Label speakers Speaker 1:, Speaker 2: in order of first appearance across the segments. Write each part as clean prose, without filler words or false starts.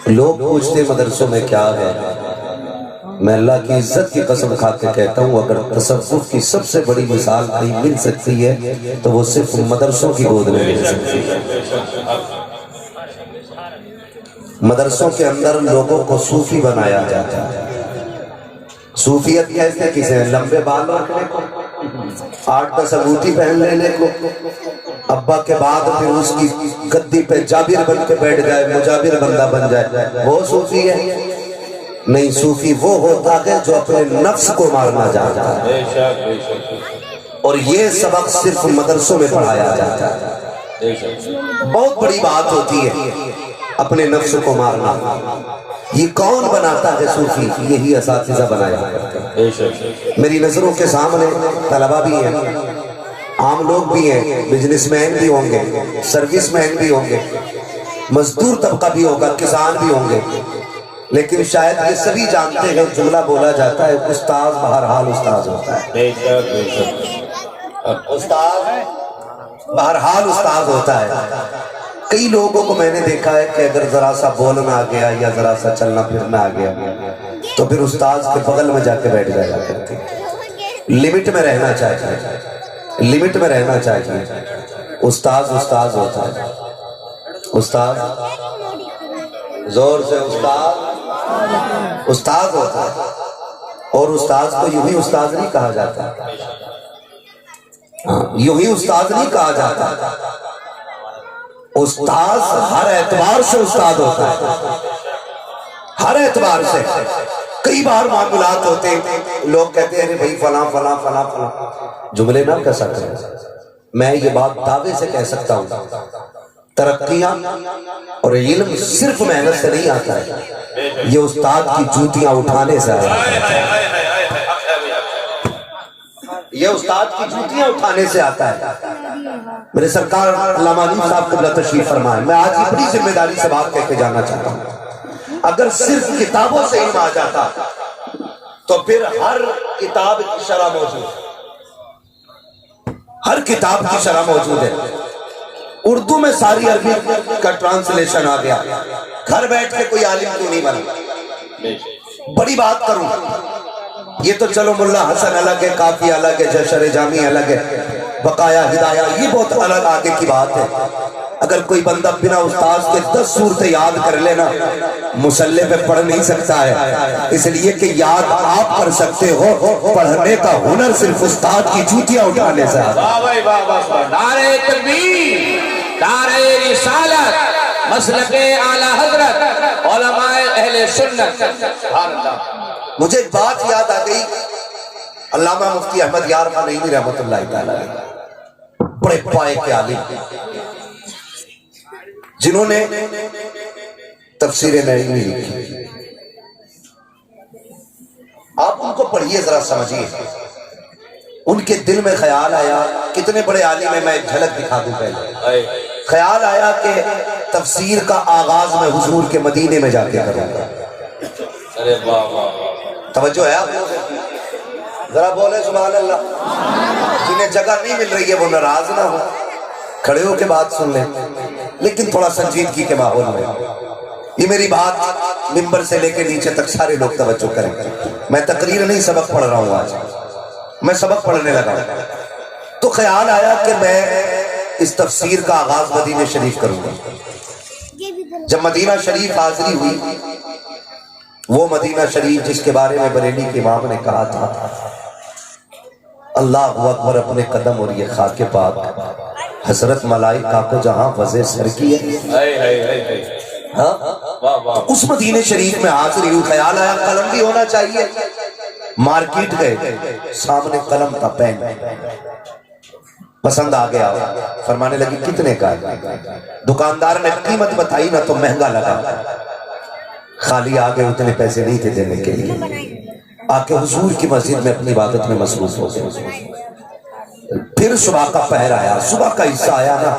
Speaker 1: لوگ پوچھتے مدرسوں میں کیا ہے، میں اللہ کی عزت کی قسم کھا کے کہتا ہوں اگر تصوف کی سب سے بڑی مثال کہیں مل سکتی ہے تو وہ صرف مدرسوں کی گود میں مل سکتی ہے۔ مدرسوں کے اندر لوگوں کو صوفی بنایا جاتا ہے۔ صوفیت کہتے کسے؟ لمبے بال رکھنے کو، 8-10 انگوٹھی پہن لینے کو، ابا کے بعد پھر اس کی گدی پہ جابر بن کے بیٹھ جائے، مجابر بندہ بن جائے، وہ صوفی ہے؟ نہیں، صوفی وہ ہوتا ہے جو اپنے نفس کو مارنا جاتا ہے، اور یہ سبق صرف مدرسوں میں پڑھایا جاتا ہے۔ بہت بڑی بات ہوتی ہے اپنے نفس کو مارنا۔ یہ کون بناتا ہے صوفی؟ یہی اساتذہ بنایا کرتے ہیں۔ میری نظروں کے سامنے طلبہ بھی ہیں، عام لوگ بھی ہیں، بزنس مین بھی ہوں گے، سروس مین بھی ہوں گے، مزدور طبقہ بھی ہوگا، کسان بھی ہوں گے، لیکن شاید یہ سبھی جانتے ہیں جملہ بولا جاتا ہے استاذ بہرحال استاذ ہوتا ہے۔ استاذ بہرحال استاذ ہوتا ہے۔ کئی لوگوں کو میں نے دیکھا ہے کہ اگر ذرا سا بولنا آ گیا یا ذرا سا چلنا پھرنا آ گیا تو پھر استاذ کے بغل میں جا کے بیٹھ جایا کرتے ہیں۔ لمٹ میں رہنا چاہیے، لمٹ میں رہنا چاہیے۔ استاذ استاذ ہوتا ہے، استاذ زور سے استاذ استاذ ہوتا ہے، اور استاذ کو یوں ہی استاذ نہیں کہا جاتا، یوں ہی استاذ نہیں کہا جاتا۔ استاذ ہر اعتبار سے استاد ہوتا ہے، ہر اعتبار سے۔ کئی بار معاملات ہوتے ہیں، لوگ کہتے ہیں بھائی فلاں فلاں فلاں فلاں، جملے نہ کہہ سکتے، میں یہ بات دعوے سے کہہ سکتا ہوں، ترقیاں اور علم صرف محنت سے نہیں آتا ہے، یہ استاد کی جوتیاں اٹھانے سے آتا ہے، یہ استاد کی جوتیاں اٹھانے سے آتا ہے۔ میرے سرکار علامہ علی صاحب قبلہ تشریف فرمائے، میں آج یہ بڑی ذمہ داری سے بات کہہ کے جانا چاہتا ہوں، اگر صرف کتابوں سے علم آ جاتا تو پھر ہر کتاب کی شرح موجود ہے، ہر کتاب کی شرح موجود ہے۔ اردو میں ساری عربی کا ٹرانسلیشن آ گیا، گھر بیٹھ کے کوئی عالم کیوں نہیں بنا؟ بڑی بات کروں، یہ تو چلو ملا حسن الگ ہے، کافی الگ ہے، جشر جامی الگ ہے، بقایا ہدایہ یہ بہت الگ آگے کی بات ہے۔ اگر کوئی بندہ بنا استاذ کے 10 صورتیں یاد کر لینا مصلے پہ پڑھ نہیں سکتا ہے، اس لیے کہ یاد آپ کر سکتے ہو، پڑھنے کا ہنر صرف استاد کی جوتیاں اٹھانے سے آتا ہے۔
Speaker 2: نعرہ تکبیر، نعرہ رسالت، مسلک اعلیٰ حضرت، علماء اہل سنت۔
Speaker 1: مجھے ایک بات یاد آ گئی، علامہ مفتی احمد یار خان نعیمی رحمت اللہ تعالیٰ علیہ، بڑے پائے کے عالم جنہوں نے تفسیر نعیمی لکھی، آپ ان کو پڑھیے ذرا سمجھیے، ان کے دل میں خیال آیا، کتنے بڑے عالم ہیں، میں ایک جھلک دکھا دوں پہلے۔ خیال آیا کہ تفسیر کا آغاز میں حضور کے مدینے میں جا کے کروں گا۔ توجہ ہے آپ ذرا بولے سبحان اللہ۔ جنہیں جگہ نہیں مل رہی ہے وہ ناراض نہ ہو، کھڑے ہو کے بات سن لیں، لیکن تھوڑا سنجیدگی کے ماحول میں۔ یہ میری بات ممبر سے لے کے نیچے تک سارے لوگ توجہ کریں، میں تقریر نہیں سبق پڑھ رہا ہوں، آج میں سبق پڑھنے لگا ہوں۔ تو خیال آیا کہ میں اس تفسیر کا آغاز مدینہ شریف کروں گا۔ جب مدینہ شریف حاضری ہوئی، وہ مدینہ شریف جس کے بارے میں بریلی کے امام نے کہا تھا اللہ اکبر اپنے قدم اور یہ خاک پاک حضرت ملائکہ کو جہاں وضع سر کی ہے، اس مدینہ شریف میں حاضری ہوئی۔ خیال آیا قلم بھی ہونا چاہیے، مارکیٹ گئے، سامنے قلم تھا، پین پسند آ گیا، فرمانے لگی کتنے کا ہے؟ دکاندار نے قیمت بتائی نہ تو مہنگا لگا، خالی آگے اتنے پیسے نہیں تھے دینے کے لیے، آکے حضور کی مسجد میں اپنی عبادت میں مصروف ہو گئے۔ پھر صبح کا پہر آیا، صبح کا حصہ آیا نا،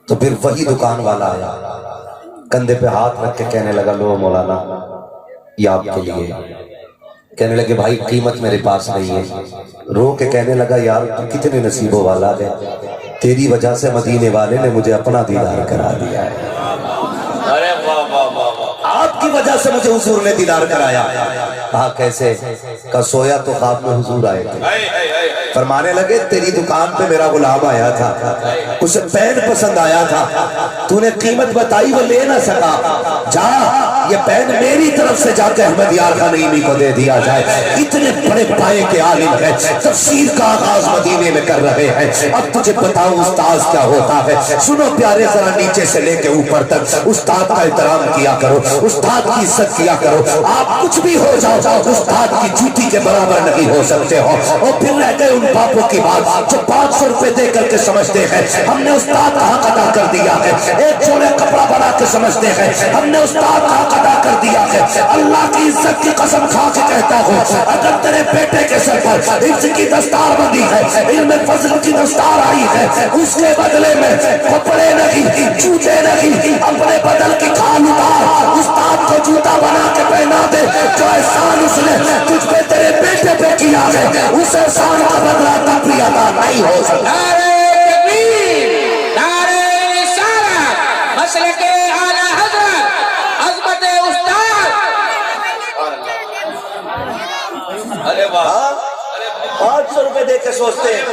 Speaker 1: تو پھر وہی دکان والا آیا، کندھے پہ ہاتھ رکھ کے کہنے لگا لو مولانا یہ آپ کے لیے۔ کہنے لگے بھائی قیمت میرے پاس نہیں ہے۔ رو کے کہنے لگا یار تو کتنے نصیبوں والا ہے، تیری وجہ سے مدینے والے نے مجھے اپنا دیدار کرا دیا ہے۔
Speaker 2: ارے واہ واہ
Speaker 1: وجہ سے مجھے حضور نے دیدار کرایا. کہا کیسے؟ کہا سویا تو خواب میں حضور آئے تھے. فرمانے لگے تیری دکان پہ میرا غلام آیا تھا, اسے پین پسند آیا تھا, تو نے قیمت بتائی وہ لے نہ سکا, جا یہ پین میری طرف سے جا کے احمد یار خان نعیمی کو دے دیا جائے. اتنے بڑے پائے کے عالم ہیں, تفسیر کا آغاز مدینے میں کر رہے ہیں. اب تجھے بتاؤں استاذ کیا ہوتا ہے. سنو پیارے ذرا نیچے سے لے کے اوپر تک استاد کا احترام کیا کرو, استاد کی عزت کیا کرو. آپ کچھ بھی ہو جاؤ استاد کی جوتی کے برابر نہیں ہو سکتے ہو. اور پھر رہ گئے ان باپوں کی بات جو 500 روپے دے کر کے سمجھتے ہیں ہم نے استاد کا حق ادا کر دیا ہے, ایک جوڑے کپڑا بنا کے سمجھتے ہیں ہم نے استاد کا حق ادا کر دیا ہے. اللہ کی عزت کی قسم کھا کے کہتا ہوں اگر تیرے بیٹے کے سر پر حفظ کی دستار بندی ہے, علم فضل کی دستار آئی ہے, اس کے بدلے میں کپڑے نہیں جوتے نہیں اپنے بدل کی کھال اتار استاد کو جوتا بنا کے پہنا دے. جو احسان اس نے تجھ پہ تیرے بیٹے پہ کیا ہے اس احسان کا بدلہ تب بھی ادا نہیں ہو سکتا.
Speaker 2: نعرہ تکبیر, نعرہ رسالت, مسلک اعلی حضرت, عظمت استاد. ارے واہ,
Speaker 1: 500 روپے دے کے سوچتے ہیں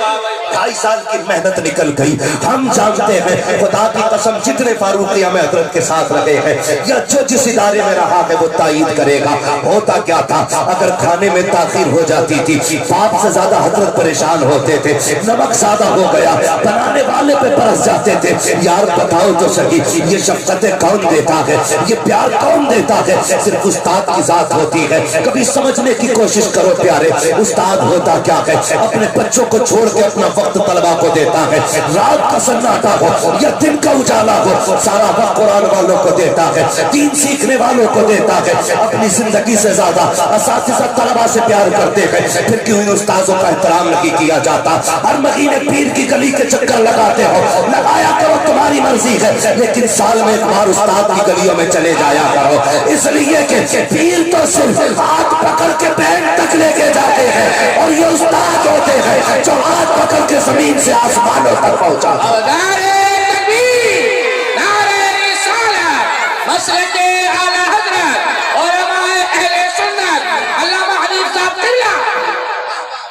Speaker 1: 2.5 سال کی محنت نکل گئی. ہم جانتے ہیں خدا کی قسم جتنے فاروق یام حضرت کے ساتھ رہے ہیں یا جو جس ادارے میں رہا ہے وہ تائید کرے گا. ہوتا کیا تھا اگر کھانے میں تاخیر ہو جاتی تھی باپ سے زیادہ حضرت پریشان ہوتے تھے. نمک زیادہ ہو گیا بنانے والے پہ برس جاتے تھے. یار بتاؤ تو صحیح یہ شفقتیں کون دیتا ہے, یہ پیار کون دیتا ہے؟ صرف استاد کی ذات ہوتی ہے. کبھی سمجھنے کی کوشش کرو پیارے, استاد ہوتا کیا ہے اپنے بچوں کو چھوڑ کے اپنا وقت طلبا کو دیتا ہے. رات کا سناٹا ہو یا دن کا اجالا ہو سارا وقت قرآن والوں کو دیتا ہے, دین سیکھنے والوں کو دیتا ہے. اپنی زندگی سے زیادہ اساتذہ طلبا سے پیار کرتے ہیں. پھر کیوں ان استاذوں کا احترام نہیں کیا جاتا؟ ہر مہینے پیر کی گلی کے چکر لگاتے ہو, لگایا کرو تمہاری مرضی ہے, لیکن سال میں ایک بار استاد کی گلیوں میں چلے جایا کرو. اس لیے کہ پیر تو صرف ہاتھ پکڑ کے بینک تک لے کے جاتے ہیں اور یہ استاد ہوتے ہیں جو ہاتھ پکڑ کے زمین سے آسمانوں تک پہنچاتے ہیں.
Speaker 2: نعرہ تکبیر, نعرہ رسالت, مسلک اعلی حضرت, علماء اہل سنت, علامہ حنیف صاحب قبلہ.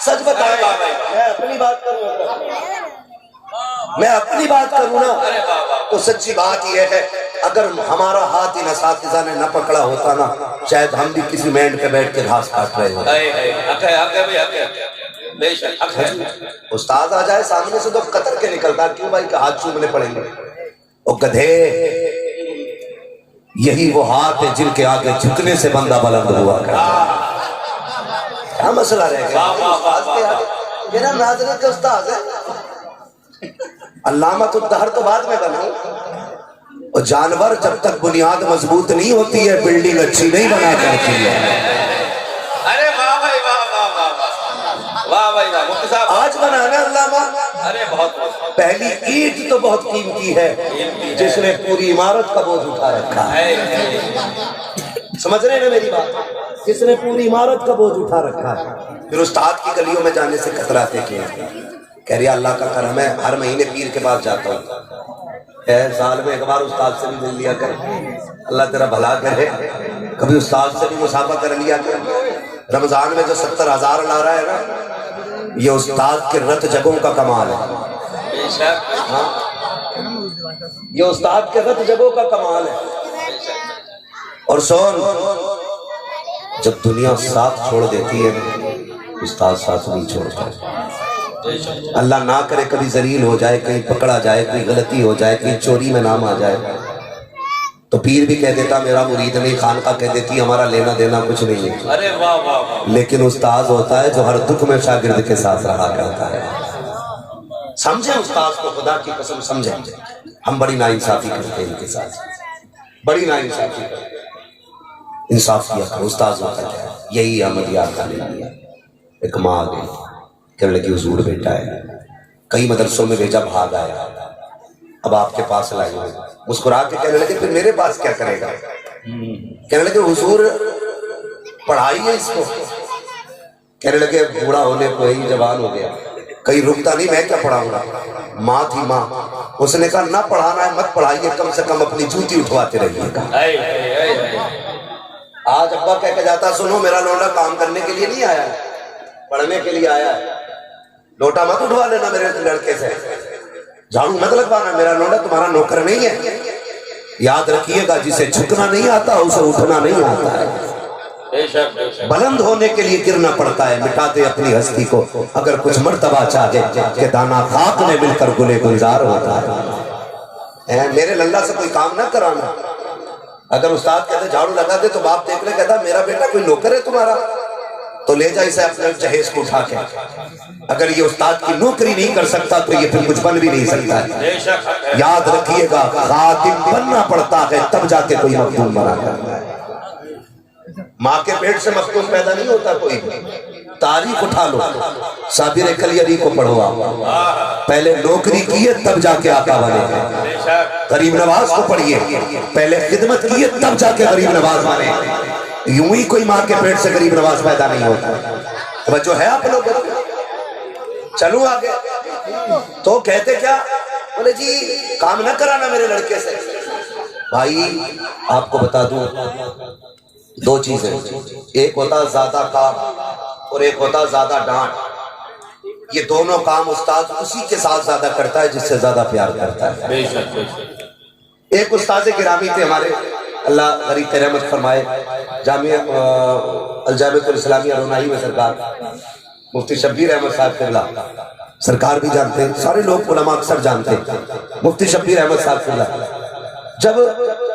Speaker 1: سچ بتائیں میں اپنی بات کروں نا تو سچی بات یہ ہے اگر ہمارا ہاتھ ان اساتذہ نے نہ پکڑا ہوتا نا شاید ہم بھی کسی مینڈ پہ بیٹھ کے گھاس کاٹ رہے ہوتے. استاد آ جائے سامنے سے تو قطر کے نکلتا, کیوں بھائی کہ ہاتھ چومنے پڑیں گے. او گدھے, یہی وہ ہاتھ ہے جن کے آگے جھکنے سے بندہ بلند ہوا کرتا. کیا مسئلہ رہ گیا؟ یہ نا ناظرین کے استاد ہے. علامت الدہر تو بعد میں بنا, اور جانور جب تک بنیاد مضبوط نہیں ہوتی ہے بلڈنگ اچھی نہیں بنا کرتی ہے.
Speaker 2: ارے واہ بھائی, واہ واہ واہ واہ بھائی واہ. مفتی صاحب
Speaker 1: آج بنانا علامہ,
Speaker 2: ارے بہت
Speaker 1: پہلی اینٹ تو بہت قیمتی ہے جس نے پوری عمارت کا بوجھ اٹھا رکھا ہے. سمجھ رہے ہیں میری بات؟ جس نے پوری عمارت کا بوجھ اٹھا رکھا ہے. پھر استاد کی گلیوں میں جانے سے کتراتے کیا؟ کہہ رہی اللہ کا کرم ہے ہر مہینے پیر کے پاس جاتا ہوں, سال میں ایک بار استاد سے بھی مل لیا کر, اللہ تیرا بھلا کرے. کبھی استاد سے بھی مصافحہ کر لیا کر. رمضان میں جو 70,000 لا رہا ہے نا یہ استاد کے رت جگہوں کا کمال ہے. ہاں یہ استاد کے رت جگہوں کا کمال ہے. اور سون جب دنیا ساتھ چھوڑ دیتی ہے استاد ساتھ نہیں چھوڑتا. اللہ نہ کرے کبھی ذلیل ہو جائے, کہیں پکڑا جائے, کوئی غلطی ہو جائے, کہیں چوری میں نام آ جائے تو پیر بھی کہہ دیتا میرا مرید نہیں, خانقاہ کہہ دیتی ہمارا لینا دینا کچھ نہیں ہے.
Speaker 2: ارے واہ واہ.
Speaker 1: لیکن استاذ ہوتا ہے جو ہر دکھ میں شاگرد کے ساتھ رہا کرتا ہے. سمجھیں استاذ کو, خدا کی قسم سمجھیں. ہم بڑی ناانصافی کرتے ہیں ان کے ساتھ, بڑی ناانصافی کرتے ہیں. انصاف کیا کرو. استاذ ہوتا ہے یہی احمد یار کا لے لیا. ایک ماں آ گئی کہنے لگی حضور بیٹا ہے, کئی مدرسوں میں بھیجا بھاگ آیا, اب آپ کے پاس لائے ہوئے. مسکرا کے کہنے لگے پھر میرے پاس کیا کرے گا؟ کہنے لگے حضور پڑھائیے اس کو. کہنے لگے بوڑھا ہونے کو ہی جوان ہو گیا, کہیں رکتا نہیں, میں کیا پڑھاؤں گا. ماں تھی ماں, اس نے کہا نہ پڑھانا ہے مت پڑھائیے, کم سے کم اپنی جوتی اٹھواتے رہیے گا. آج ابا کہہ کے جاتا سنو میرا لوٹا کام کرنے کے لیے نہیں آیا ہے، پڑھنے کے لیے آیا ہے، لوٹا مت اٹھوا لینا میرے لڑکے سے، جھاڑو مت لگوانا، میرا لوٹا تمہارا نوکر نہیں ہے۔ یاد رکھیے گا جسے جھکنا نہیں آتا اسے اٹھنا نہیں آتا ہے، بلند ہونے کے لیے گرنا پڑتا ہے، مٹا دے اپنی ہستی کو اگر کچھ مرتبہ چاہے کہ دانا خاک میں مل کر گلے گلزار ہوتا ہے۔ میرے للہ سے کوئی کام نہ کرانا۔ اگر استاد کہتے جھاڑو لگا دے تو باپ دیکھ لے کہتا میرا بیٹا کوئی نوکر ہے تمہارا، تو لے جا اسے اپنے جہیز کو اٹھا کے۔ اگر یہ استاد کی نوکری نہیں کر سکتا تو یہ پھر کچھ بن بھی نہیں سکتا ہے۔ یاد رکھیے گا خادم بننا پڑتا ہے تب جا کے کوئی مخدوم بنا کرتا ہے۔ ماں کے پیٹ سے مخدوم پیدا نہیں ہوتا کوئی۔ تاریخ اٹھا لو، صابر کلیری کو پڑھو آپ، پہلے نوکری کیے تب جا کے آقا بنے۔ غریب نواز کو پڑھیے، پہلے خدمت کیے تب جا کے غریب نواز بنے۔ یوں ہی کوئی ماں کے پیٹ سے غریب نواز پیدا نہیں ہوتا۔ توجہ ہے آپ لوگ؟ چلو آگے۔ تو کہتے کیا؟ بولے جی کام نہ کرانا میرے لڑکے سے۔ بھائی آپ کو بتا دوں دو چیزیں، ایک ہوتا زیادہ کام اور ایک ہوتا زیادہ ڈانٹ۔ یہ دونوں کام استاد اسی کے ساتھ زیادہ کرتا ہے جس سے زیادہ پیار کرتا ہے۔ ایک استاد گرامی تھے ہمارے، اللہ غریب کی رحمت فرمائے، جامعہ الجامعۃ الاسلامیہ رونائی میں سرکار مفتی شبیر احمد صاحب قبلہ سرکار بھی جانتے ہیں، سارے لوگ علماء اکثر جانتے ہیں، مفتی شبیر احمد صاحب قبلہ جب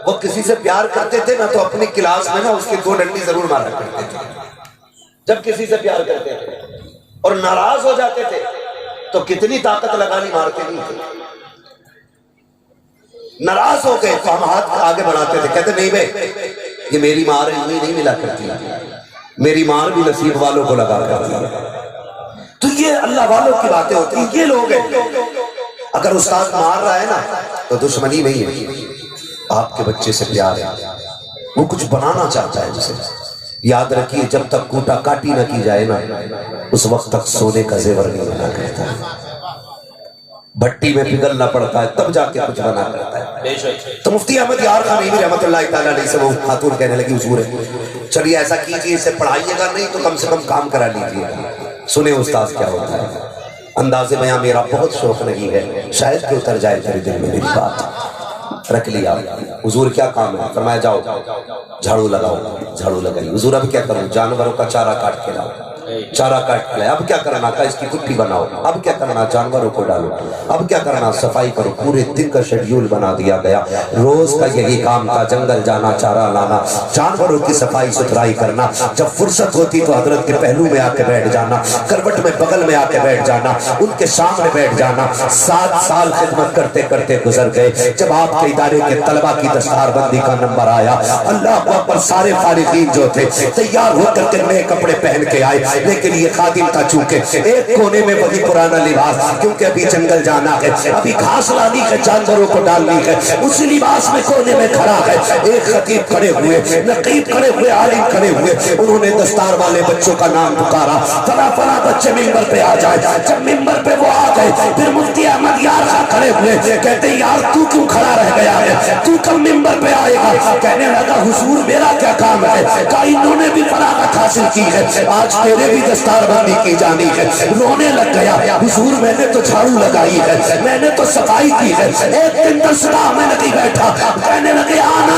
Speaker 1: وہ کسی سے پیار کرتے تھے نا تو اپنی کلاس میں نا اس کی 2 ڈنڈی ضرور مارا کرتے تھے جب کسی سے پیار کرتے تھے، اور ناراض ہو جاتے تھے تو کتنی طاقت لگانی مارتے نہیں تھے۔ ناراض ہو گئے تو ہم ہاتھ آگے بڑھاتے تھے، کہتے نہیں بھائی یہ میری مار نہیں ملا کرتی، میری مار بھی نصیب والوں کو لگا کرتی ہے۔ تو یہ اللہ والوں کی باتیں ہوتی ہیں، یہ لوگ ہیں۔ اگر استاد مار رہا ہے نا تو دشمنی نہیں ہے، آپ کے بچے سے پیار ہے، وہ کچھ بنانا چاہتا ہے جسے۔ یاد رکھیے جب تک کوٹا کاٹی نہ کی جائے نا اس وقت تک سونے کا زیور نہیں بنا کرتا ہے، بھٹی میں پگھلنا پڑتا ہے تب جا کے کچھ بنا کرتا ہے۔ تو مفتی احمد یار خانیوی رحمۃ اللہ تعالیٰ علیہ سے وہ خاتون کہنے لگی حضور ہے چلیے ایسا کیجئے اسے پڑھائیے گا نہیں تو کم سے کم کام کرا لیجئے گا۔ سنیں استاذ کیا ہوتا ہے۔ انداز بیاں میرا بہت شوق نہیں ہے، شاید کہ اتر جائے تیرے دل میں میری بات۔ رکھ لیا حضور کیا کام ہے؟ فرمایا جاؤ جھاڑو لگاؤ، جھاڑو لگائی۔ حضور اب کیا کروں؟ جانوروں کا چارہ کاٹ کے لاؤ، چارہ کاٹ کے لائے۔ اب کیا کرنا؟ کہا اس کی کٹی بناؤ۔ اب کیا کرنا؟ جانوروں کو ڈالو۔ اب کیا کرنا؟ صفائی کرو۔ پورے دن کا شیڈیول بنا دیا گیا، روز کا یہی کام تھا، جنگل جانا، چارہ لانا، جانوروں کی صفائی ستھرائی کرنا۔ جب فرصت ہوتی تو حضرت کے پہلو میں آ کے بیٹھ جانا، کروٹ میں بغل میں آ کے بیٹھ جانا، ان کے سامنے بیٹھ جانا۔ 7 سال خدمت کرتے کرتے گزر گئے۔ جب آپ کے ادارے کے طلبہ کی دستار بندی کا نمبر آیا، اللہ اکبر، سارے فارغین جو تھے تیار ہو کر کے نئے کپڑے پہن کے آئے، لیکن یہ خادم تھا چونکہ ایک کونے میں وہی پرانا لباس، کیونکہ ابھی جنگل جانا ہے، ابھی گھاس لانی ہے، جانوروں کو ڈالنی ہے، اسی لباس میں کونے میں کھڑا ہے۔ ایک خطیب کھڑے ہوئے، نقیب کھڑے ہوئے، عالم کھڑے ہوئے، انہوں نے دستار والے بچوں کا نام پکارا، فلاں فلاں بچے ممبر پہ آ جائے۔ جب ممبر پہ وہ آ گئے پھر مفتی احمد یار خان کھڑے ہوئے، کہتے یار تو کیوں کھڑا رہ گیا ہے؟ تو کب ممبر پہ آئے گا؟ کہنے لگا حضور میرا کیا کام ہے؟ کہا انہوں نے بھی فراغت حاصل کی ہے، آج تیرے بھی دستار بندی کی جانی ہے۔ رونے لگ گیا، حضور میں نے تو جھاڑو لگائی ہے، میں نے تو صفائی کی ہے۔ ایک دن دستگاہ میں نہیں بیٹھا، کہنے لگے آنا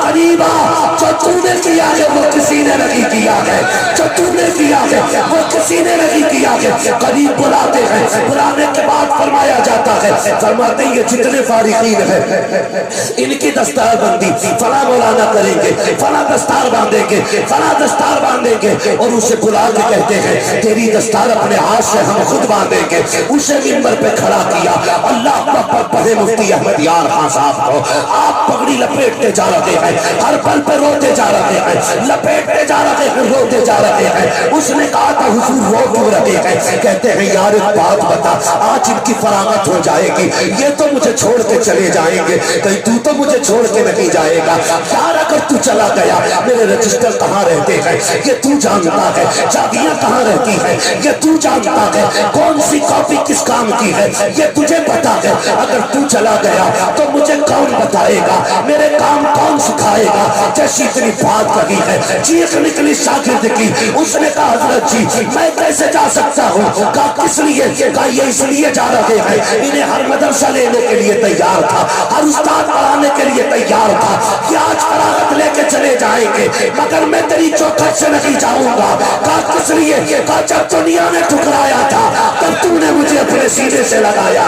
Speaker 1: قریب آ، جو تو نے کیا ہے وہ کسی نے نہیں کیا ہے، جو تو نے کیا ہے وہ کسی نے نہیں کیا ہے۔ قریب بلاتے ہیں، بلانے کے بعد فرمایا جاتا ہے، فرماتے ہیں یہ جتنے فارغین ہیں ان کی دستار بندی فلاں مولانا کریں گے، فلاں دستار باندھیں گے، فلاں دستار باندھیں گے، اور اسے بلا کے کہتے ہیں تیری دستار اپنے ہاتھ سے ہم خود باندھیں گے۔ اسے ممبر پہ کھڑا کیا، اللہ اکبر پڑھے مفتی احمد یار خان صاحب کو۔ آپ پگڑی لپیٹتے جا رہے ہیں، ہر پل پہ روتے جا رہے ہیں، لپیٹتے جا رہے ہیں، روتے جا رہے ہیں۔ اس نے کہا تھا حضور رو کیوں رہے ہیں؟ کہتے ہیں یار ایک بات بتا، آج ان کی فراغت ہو جائے گی، یہ تو مجھے چھوڑ کے چلے جائیں گے، کہیں تو مجھے چھوڑ کے نہیں جائے گا۔ یار اگر تو چلا گیا میرے رجسٹر کہاں رہتے ہیں یہ تو جانتا ہے، چابیاں کہاں رہتی ہیں یہ تو جانتا ہے، کون سی کاپی کس کام کی ہے یہ تجھے پتا ہے، اگر تو چلا گیا تو مجھے کون بتائے گا، میرے کام کون سکھائے گا؟ جیسی اتنی بات لگی ہے چیخ نکلی شاگرد کی، اس نے کہا حضرت جی میں کیسے جا سکتا ہوں؟ کہا کس لیے؟ کہا یہ اس لیے جا رہے ہیں، انہیں ہر مدرسہ لینے کے لیے تیار تھا، ہر استاد پڑھانے کے لیے تیار تھا کہ آج فراغت لے کے چلے جائیں گے مگر میں تیری چوکھٹ سے نہیں جاؤں گا۔ کہا کس لیے؟ کہا جب دنیا نے ٹھکرایا تھا تب تو نے مجھے اپنے سینے سے لگایا،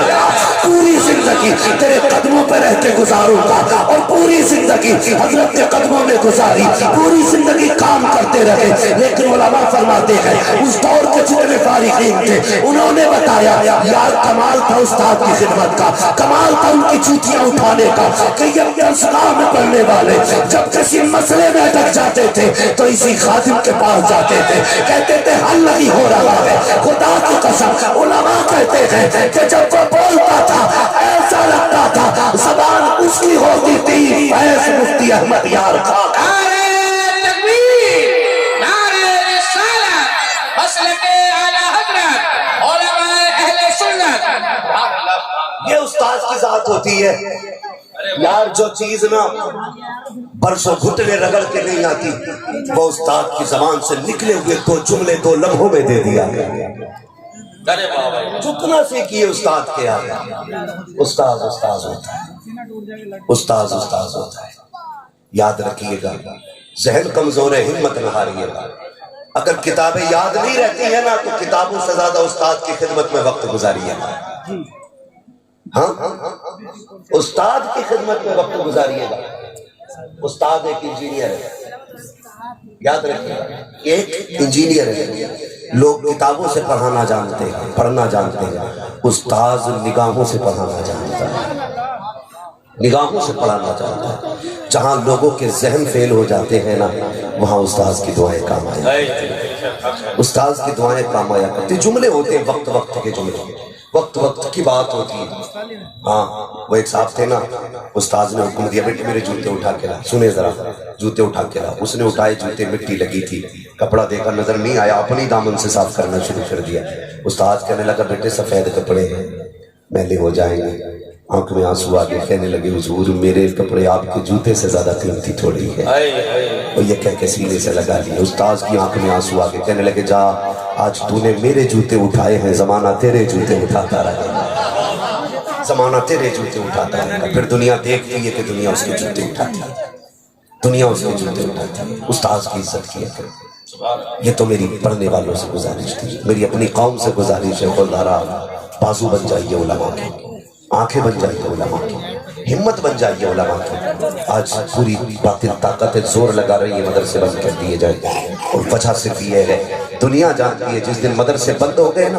Speaker 1: پوری زندگی تیرے قدموں پہ رہ کے گزاروں گا، اور پوری زندگی حضرت کے قدموں میں گزاری، پوری زندگی کام کرتے رہے۔ لیکن علماء فرماتے ہیں اس دور کے جتنے فارغین تھے انہوں نے بتایا یار کمال تھا استاد کی خدمت کا، کمال تھا ان کی چوٹیاں اٹھانے کا، کہ یہ درسگاہ میں پڑھنے والے جب کسی مسئلے میں اٹک جاتے تھے تو اسی خادم کے پاس جاتے تھے، کہتے تھے حل نہیں ہو رہا ہے، خدا کی قسم علماء کہتے ہیں کہ جب وہ بولتا تھا ایسا لگتا تھا زبان اس کی ہوتی تھی فیض مفتی احمد یار کا۔
Speaker 2: نعرہ تکبیر، نعرہ رسالت، مسلک اعلی حضرت، علماء اہل سنت۔
Speaker 1: یہ استاد کی ذات ہوتی ہے یار، جو چیز نا برسوں گھٹنے رگڑ کے نہیں آتی وہ استاد کی زبان سے نکلے ہوئے دو جملے دو لمحوں میں دے دیا گیا۔
Speaker 2: ارے بابا
Speaker 1: جتنا سیکھیے استاد کے آگے، استاد استاد ہوتا ہے، استاد استاد ہوتا ہے۔ یاد رکھیے گا، ذہن کمزور ہے ہمت نہ ہاریے گا۔ اگر کتابیں یاد نہیں رہتی ہیں نا تو کتابوں سے زیادہ استاد کی خدمت میں وقت گزاریے گا۔ ہاں استاد کی خدمت میں وقت گزاریے گا۔ استاد ایک انجینئر ہے، یاد رکھیے گا ایک انجینئر ہے۔ لوگ کتابوں سے پڑھانا جانتے ہیں، پڑھنا جانتے ہیں، استاد نگاہوں سے پڑھانا جانتا ہے، نگاہوں سے پڑھانا جانتا ہے۔ جہاں لوگوں کے ذہن فیل ہو جاتے ہیں نا وہاں استاد کی دعائیں کام آئیں، استاد کی دعائیں کام آیا کرتی۔ جملے ہوتے ہیں وقت وقت کے جملے، وقت وقت کی بات ہوتی ہے۔ ہاں وہ ایک صاحب تھے نا، استاذ نے حکم دیا بیٹے میرے جوتے اٹھا کے لا، سنے ذرا جوتے اٹھا کے لا۔ اس نے اٹھائے جوتے، مٹی لگی تھی، کپڑا دیکھا نظر نہیں آیا، اپنی دامن سے صاف کرنا شروع کر دیا۔ استاذ کہنے لگا بیٹے سفید کپڑے ہیں میلے ہو جائیں گے، آنکھ میں آنسو آگے، کہنے لگے حضور میرے کپڑے آپ کے جوتے سے زیادہ قیمتی تھوڑی ہے۔ وہ یہ کہہ کے سینے سے لگا لیے۔ استاذ کی آنکھ میں آنسو آگے، کہنے لگے جا آج تو نے میرے جوتے اٹھائے ہیں، زمانہ تیرے جوتے اٹھاتا رہے گا، زمانہ تیرے جوتے اٹھاتا رہے گا۔ پھر دنیا دیکھتی ہے کہ دنیا اس کے جوتے اٹھاتی ہے، دنیا اس کے جوتے اٹھاتی ہے۔ استاذ کی عزت کیا کرے۔ یہ تو میری پڑھنے والوں سے گزارش تھی، میری اپنی قوم سے گزارش ہے، خوددارا بازو بن جائیے علماء کی، آنکھیں بن جائیے علماء کی، ہمت بن جائیے علماء کی۔ آج پوری باطل طاقت زور لگا رہی ہے مدرسے بند کر دیے جائیں، اور وجہ صرف یہ ہے دنیا جانتی ہے جس دن مدرسے بند ہو گئے نا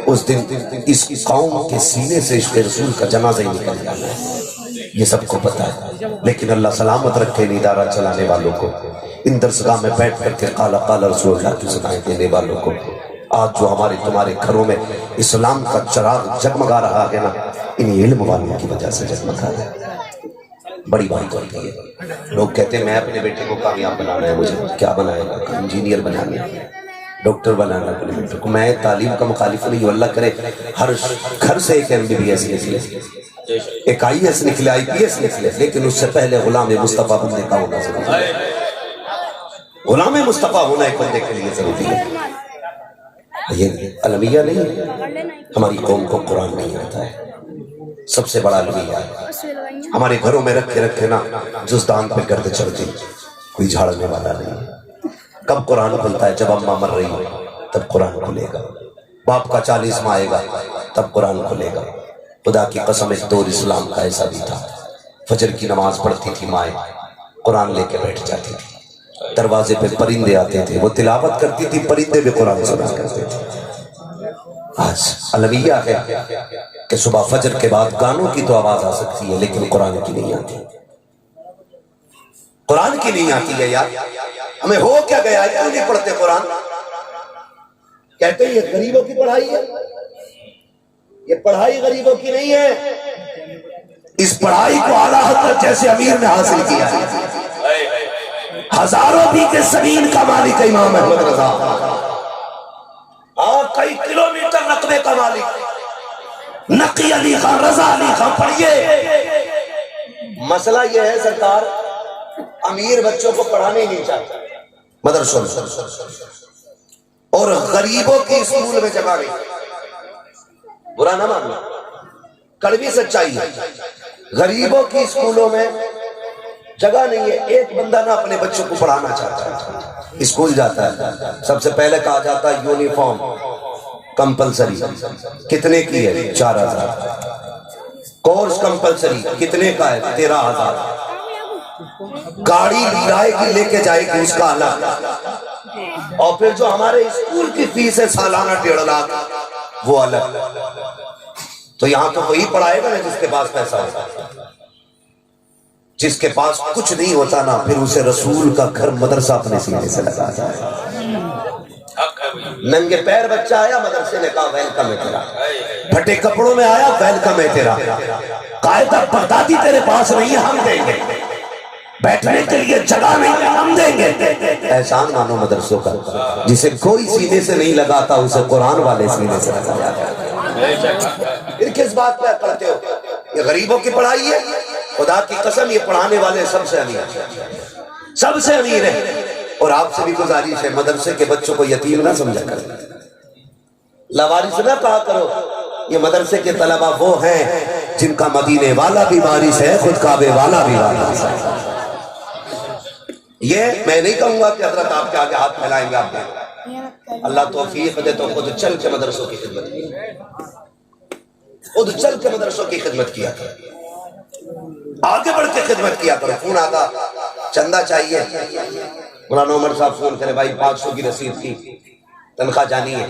Speaker 1: اس دن اس قوم کے سینے سے عشق رسول کا جنازہ ہی نکل جانا ہے، یہ سب کو پتا ہے۔ لیکن اللہ سلامت رکھے ان ادارہ چلانے والوں کو، ان درسگاہ میں بیٹھ کر کے قال قال رسول اللہ کی سنائیں دینے والوں کو۔ آج جو ہمارے تمہارے گھروں میں اسلام کا چراغ جگمگا رہا ہے نا انہی علم والوں کی وجہ سے جگمگا رہا ہے۔ بڑی بات ہوتی ہے، لوگ کہتے ہیں میں اپنے بیٹے کو کامیاب بنانا ہے، مجھے کیا بنائے گا؟ انجینئر بنانا ہے، ڈاکٹر بنانا ہے اپنے بیٹے کو۔ میں تعلیم کا مخالف نہیں ہوں، اللہ کرے ہر گھر سے ایک MBBS نکلے، ایک IAS نکلے، IPS نکلے، لیکن اس سے پہلے غلام مصطفیٰ بندے کا ہونا ضروری ہے۔ غلام مصطفیٰ ہونا ایک بندے کے لیے ضروری ہے۔ یہ المیہ نہیں، ہماری قوم کو قرآن نہیں آتا ہے، سب سے بڑا المیہ ہے۔ ہمارے گھروں میں رکھے رکھے نا جزدان پہ گرد چڑھتی، کوئی جھاڑنے والا نہیں۔ کب قرآن کھلتا ہے؟ جب اماں مر رہی ہو تب قرآن کھلے گا، باپ کا 40واں آئے گا تب قرآن کھلے گا۔ خدا کی قسم ایک دور اسلام کا ایسا بھی تھا، فجر کی نماز پڑھتی تھی مائیں، قرآن لے کے بیٹھ جاتی تھی، دروازے پہ پرندے آتے تھے، وہ تلاوت کرتی تھی، پرندے بھی قرآن سنا کرتے تھے۔ آج المیہ ہے کہ صبح فجر کے بعد گانوں کی تو آواز آ سکتی ہے لیکن قرآن کی نہیں آتی، قرآن کی نہیں آتی ہے۔ یار ہمیں ہو کیا گیا، کیوں نہیں پڑھتے قرآن؟ کہتے ہیں یہ غریبوں کی پڑھائی ہے، یہ پڑھائی غریبوں کی نہیں ہے، اس پڑھائی کو اعلیٰ حضرت جیسے امیر نے حاصل کیا ہے۔ ہزاروں بیگھے زمین کا مالک ہے امام احمد رضا، اور کئی کلومیٹر رقبے کا مالک نقی علی خان، رضا علی خان۔ پڑھیے، مسئلہ یہ ہے سرکار، امیر بچوں کو پڑھانے ہی نہیں چاہتا مدرسوں میں، اور غریبوں کی اسکول میں جگہ نہیں۔ برا نہ ماننا، کڑوی سچائی ہے، غریبوں کی اسکولوں میں جگہ نہیں ہے۔ ایک بندہ نہ اپنے بچوں کو پڑھانا چاہتا ہے، اسکول جاتا ہے، سب سے پہلے کہا جاتا ہے یونیفارم کمپلسری، کتنے کی ہے؟ 4000۔ کورس کمپلسری کتنے کا ہے؟ 13000۔ گاڑی لائے گی لے کے جائے گی اس کا الگ، اور پھر جو ہمارے اسکول کی فیس ہے سالانہ 1.5 لاکھ وہ الگ۔ تو یہاں تو وہی پڑھائے گا نا جس کے پاس پیسہ ہوتا ہے، جس کے پاس کچھ نہیں ہوتا نا پھر اسے رسول کا گھر مدرسہ اپنے سینے سے لگا جائے۔ ننگے پیر بچہ آیا مدرسے نے کہا ویلکم ہے تیرا، پھٹے کپڑوں میں آیا ویلکم ہے تیرا، قاعدہ بغدادی تیرے پاس نہیں ہے ہم دیں گے، بیٹھنے کے لیے جگہ نہیں ہے ہم دیں گے۔ احسان مانو مدرسوں کا، جسے کوئی سینے سے نہیں لگاتا اسے قرآن والے سینے سے لگا جاتا ہے۔ پھر کس بات پہ پڑھتے ہو؟ یہ غریبوں کی پڑھائی ہے، خدا کی قسم یہ پڑھانے والے سب سے امیر ہیں، سب سے امیر ہیں۔ اور آپ سے بھی گزارش ہے مدرسے کے بچوں کو یتیم نہ سمجھا کریں، لاوارث نہ کہا کرو۔ یہ مدرسے کے طلبہ وہ ہیں جن کا مدینے والا بھی وارث ہے، خود کعبے والا بھی وارث ہے۔ یہ میں نہیں کہوں گا کہ حضرت آپ کے آگے ہاتھ پھیلائیں گے، آپ نے اللہ توفیق دے تو خود چل کے مدرسوں کی خدمت کی، خود چل کے مدرسوں کی خدمت کیا کرو، آگے بڑھ کے خدمت کیا کرو۔ فون آتا چندہ چاہیے، مولانا عمر صاحب فون کرے بھائی 500 کی رسید کی تنخواہ جانی ہے،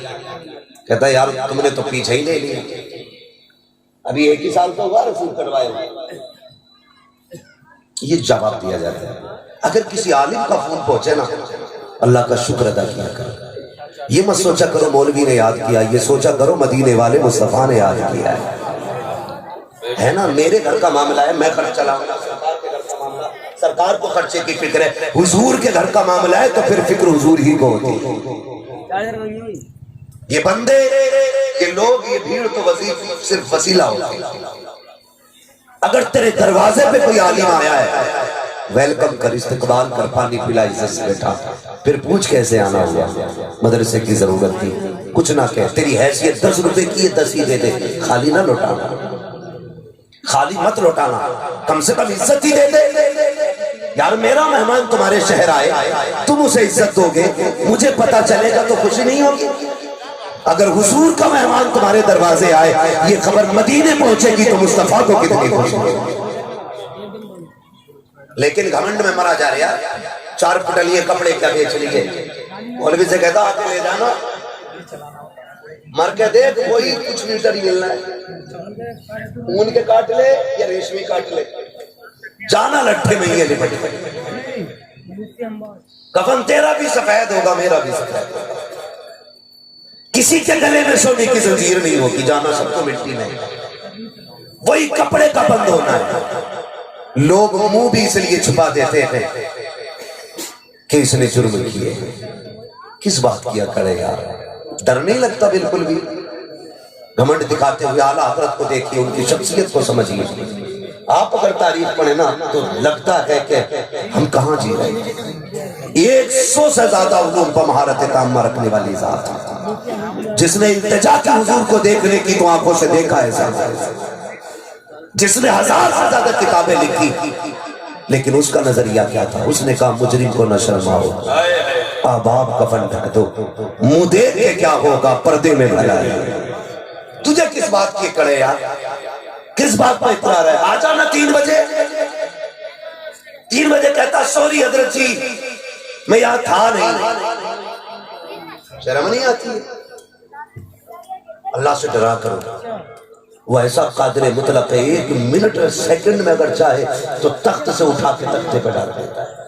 Speaker 1: کہتا ہے یار تم نے تو پیچھے ہی لے لیا، ابھی 1 ہی سال تو ہوا رسید کٹوائے ہوئے۔ یہ جواب دیا جاتا ہے۔ اگر کسی عالم کا فون پہنچے نا اللہ کا شکر ادا کیا کرو، یہ مت سوچا کرو مولوی نے یاد کیا، یہ سوچا کرو مدینے والے مصطفیٰ نے یاد کیا ہے نا۔ میرے گھر کا معاملہ ہے، میں خرچ چلاؤں گا، سرکار کے گھر کا معاملہ، سرکار کو خرچے کی فکر ہے، حضور کے گھر کا معاملہ ہے تو پھر فکر حضور ہی کو ہوتی ہے۔ یہ بندے، یہ لوگ، یہ بھیڑ تو صرف وسیلہ ہوتی ہے۔ اگر تیرے دروازے پہ کوئی عالم آیا ہے ویلکم کر، استقبال کر، پانی پلا، عزت سے بیٹھا، پھر پوچھ کیسے آنا ہوا، مدرسے کی ضرورت تھی، کچھ نہ کہ تیری حیثیت 10 روپے کی ہے 10 ہی دے دے، خالی نہ لوٹانا، خالی مت لوٹانا، کم سے کم عزت ہی دے دے۔ یار میرا مہمان تمہارے شہر آئے، تم اسے عزت دو گے، مجھے پتا چلے گا تو خوشی نہیں ہوگی؟ اگر حضور کا مہمان تمہارے دروازے آئے، یہ خبر مدینے پہنچے گی تو مصطفیٰ کو کتنی خوشی ہوگی۔ لیکن گھمنڈ میں مرا جا رہا، 4 پٹلیے کپڑے کیا بیچ لیے، مولوی سے کہتا آتے لے جانا، مر کے دیکھ وہی کچھ میٹر ہی ملنا ہے، اون کے کاٹ لے یا ریشمی کاٹ لے، جانا لٹھے میں یہ لپٹ گئے۔ کفن تیرا بھی سفید ہوگا، میرا بھی سفید ہوگا، کسی کے گلے میں سونے کی زنجیر نہیں ہوگی، جانا سب کو مٹی میں، وہی کپڑے کا بند ہونا ہے۔ لوگ منہ بھی اس لیے چھپا دیتے ہیں کہ اس نے جرم کیے، کس بات کیا کرے یار، ڈر نہیں لگتا بالکل بھی؟ گھمنڈ دکھاتے ہوئے اعلیٰ حضرت کو دیکھیے، ان کی شخصیت کو سمجھیے۔ آپ اگر تاریخ پڑھیں نا تو لگتا ہے کہ ہم کہاں جی رہے ہیں۔ 100 سے زیادہ علوم پر مہارت تامہ رکھنے والی ذات، جس نے التجا کی حضور کو دیکھنے کی تو آنکھوں سے دیکھا ہے، جس نے 1000 سے زیادہ کتابیں لکھی، لیکن اس کا نظریہ کیا تھا؟ اس نے کہا مجرم کو نہ شرماؤ، آباب کفن ڈھک دو، منہ دیکھ کے کیا ہوگا پردے میں بھلائی۔ تجھے کس بات کی کڑے یار، کس بات پر اطرار ہے؟ آ جانا 3 بجے، 3 بجے کہتا سوری حضرت جی میں یہاں تھا نہیں، شرم نہیں آتی ہے؟ اللہ سے ڈرا کرو، وہ ایسا قادر مطلق ہے، 1 منٹ سیکنڈ میں اگر چاہے تو تخت سے اٹھا کے تختے پہ ڈال دیتا ہے۔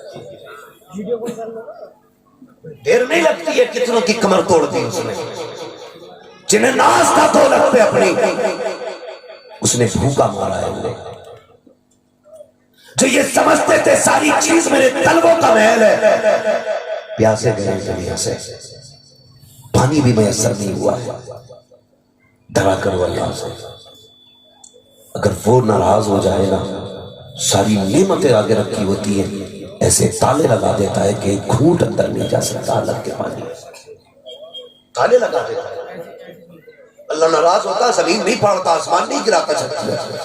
Speaker 1: دیر نہیں لگتی ہے، کتنوں کی کمر توڑ دی اس نے، جنہیں ناز تھا دولت پہ اپنی، اس نے بھوکا مارا ہے انہیں۔ جو یہ سمجھتے تھے ساری چیز میرے طلبوں کا محل ہے، پیاسے گئے دنیا سے، پانی بھی میسر نہیں ہوا ہے، ڈرا کرو اللہ سے۔ اگر وہ ناراض ہو جائے نا، ساری نعمتیں آگے رکھی ہوتی ہیں، ایسے تالے لگا دیتا ہے کہ ایک گھونٹ اندر نہیں جا سکتا الگ کے پانی، تالے لگا دیتا ہے۔ اللہ ناراض ہوتا، زمین نہیں پھاڑتا، آسمان نہیں گراتا،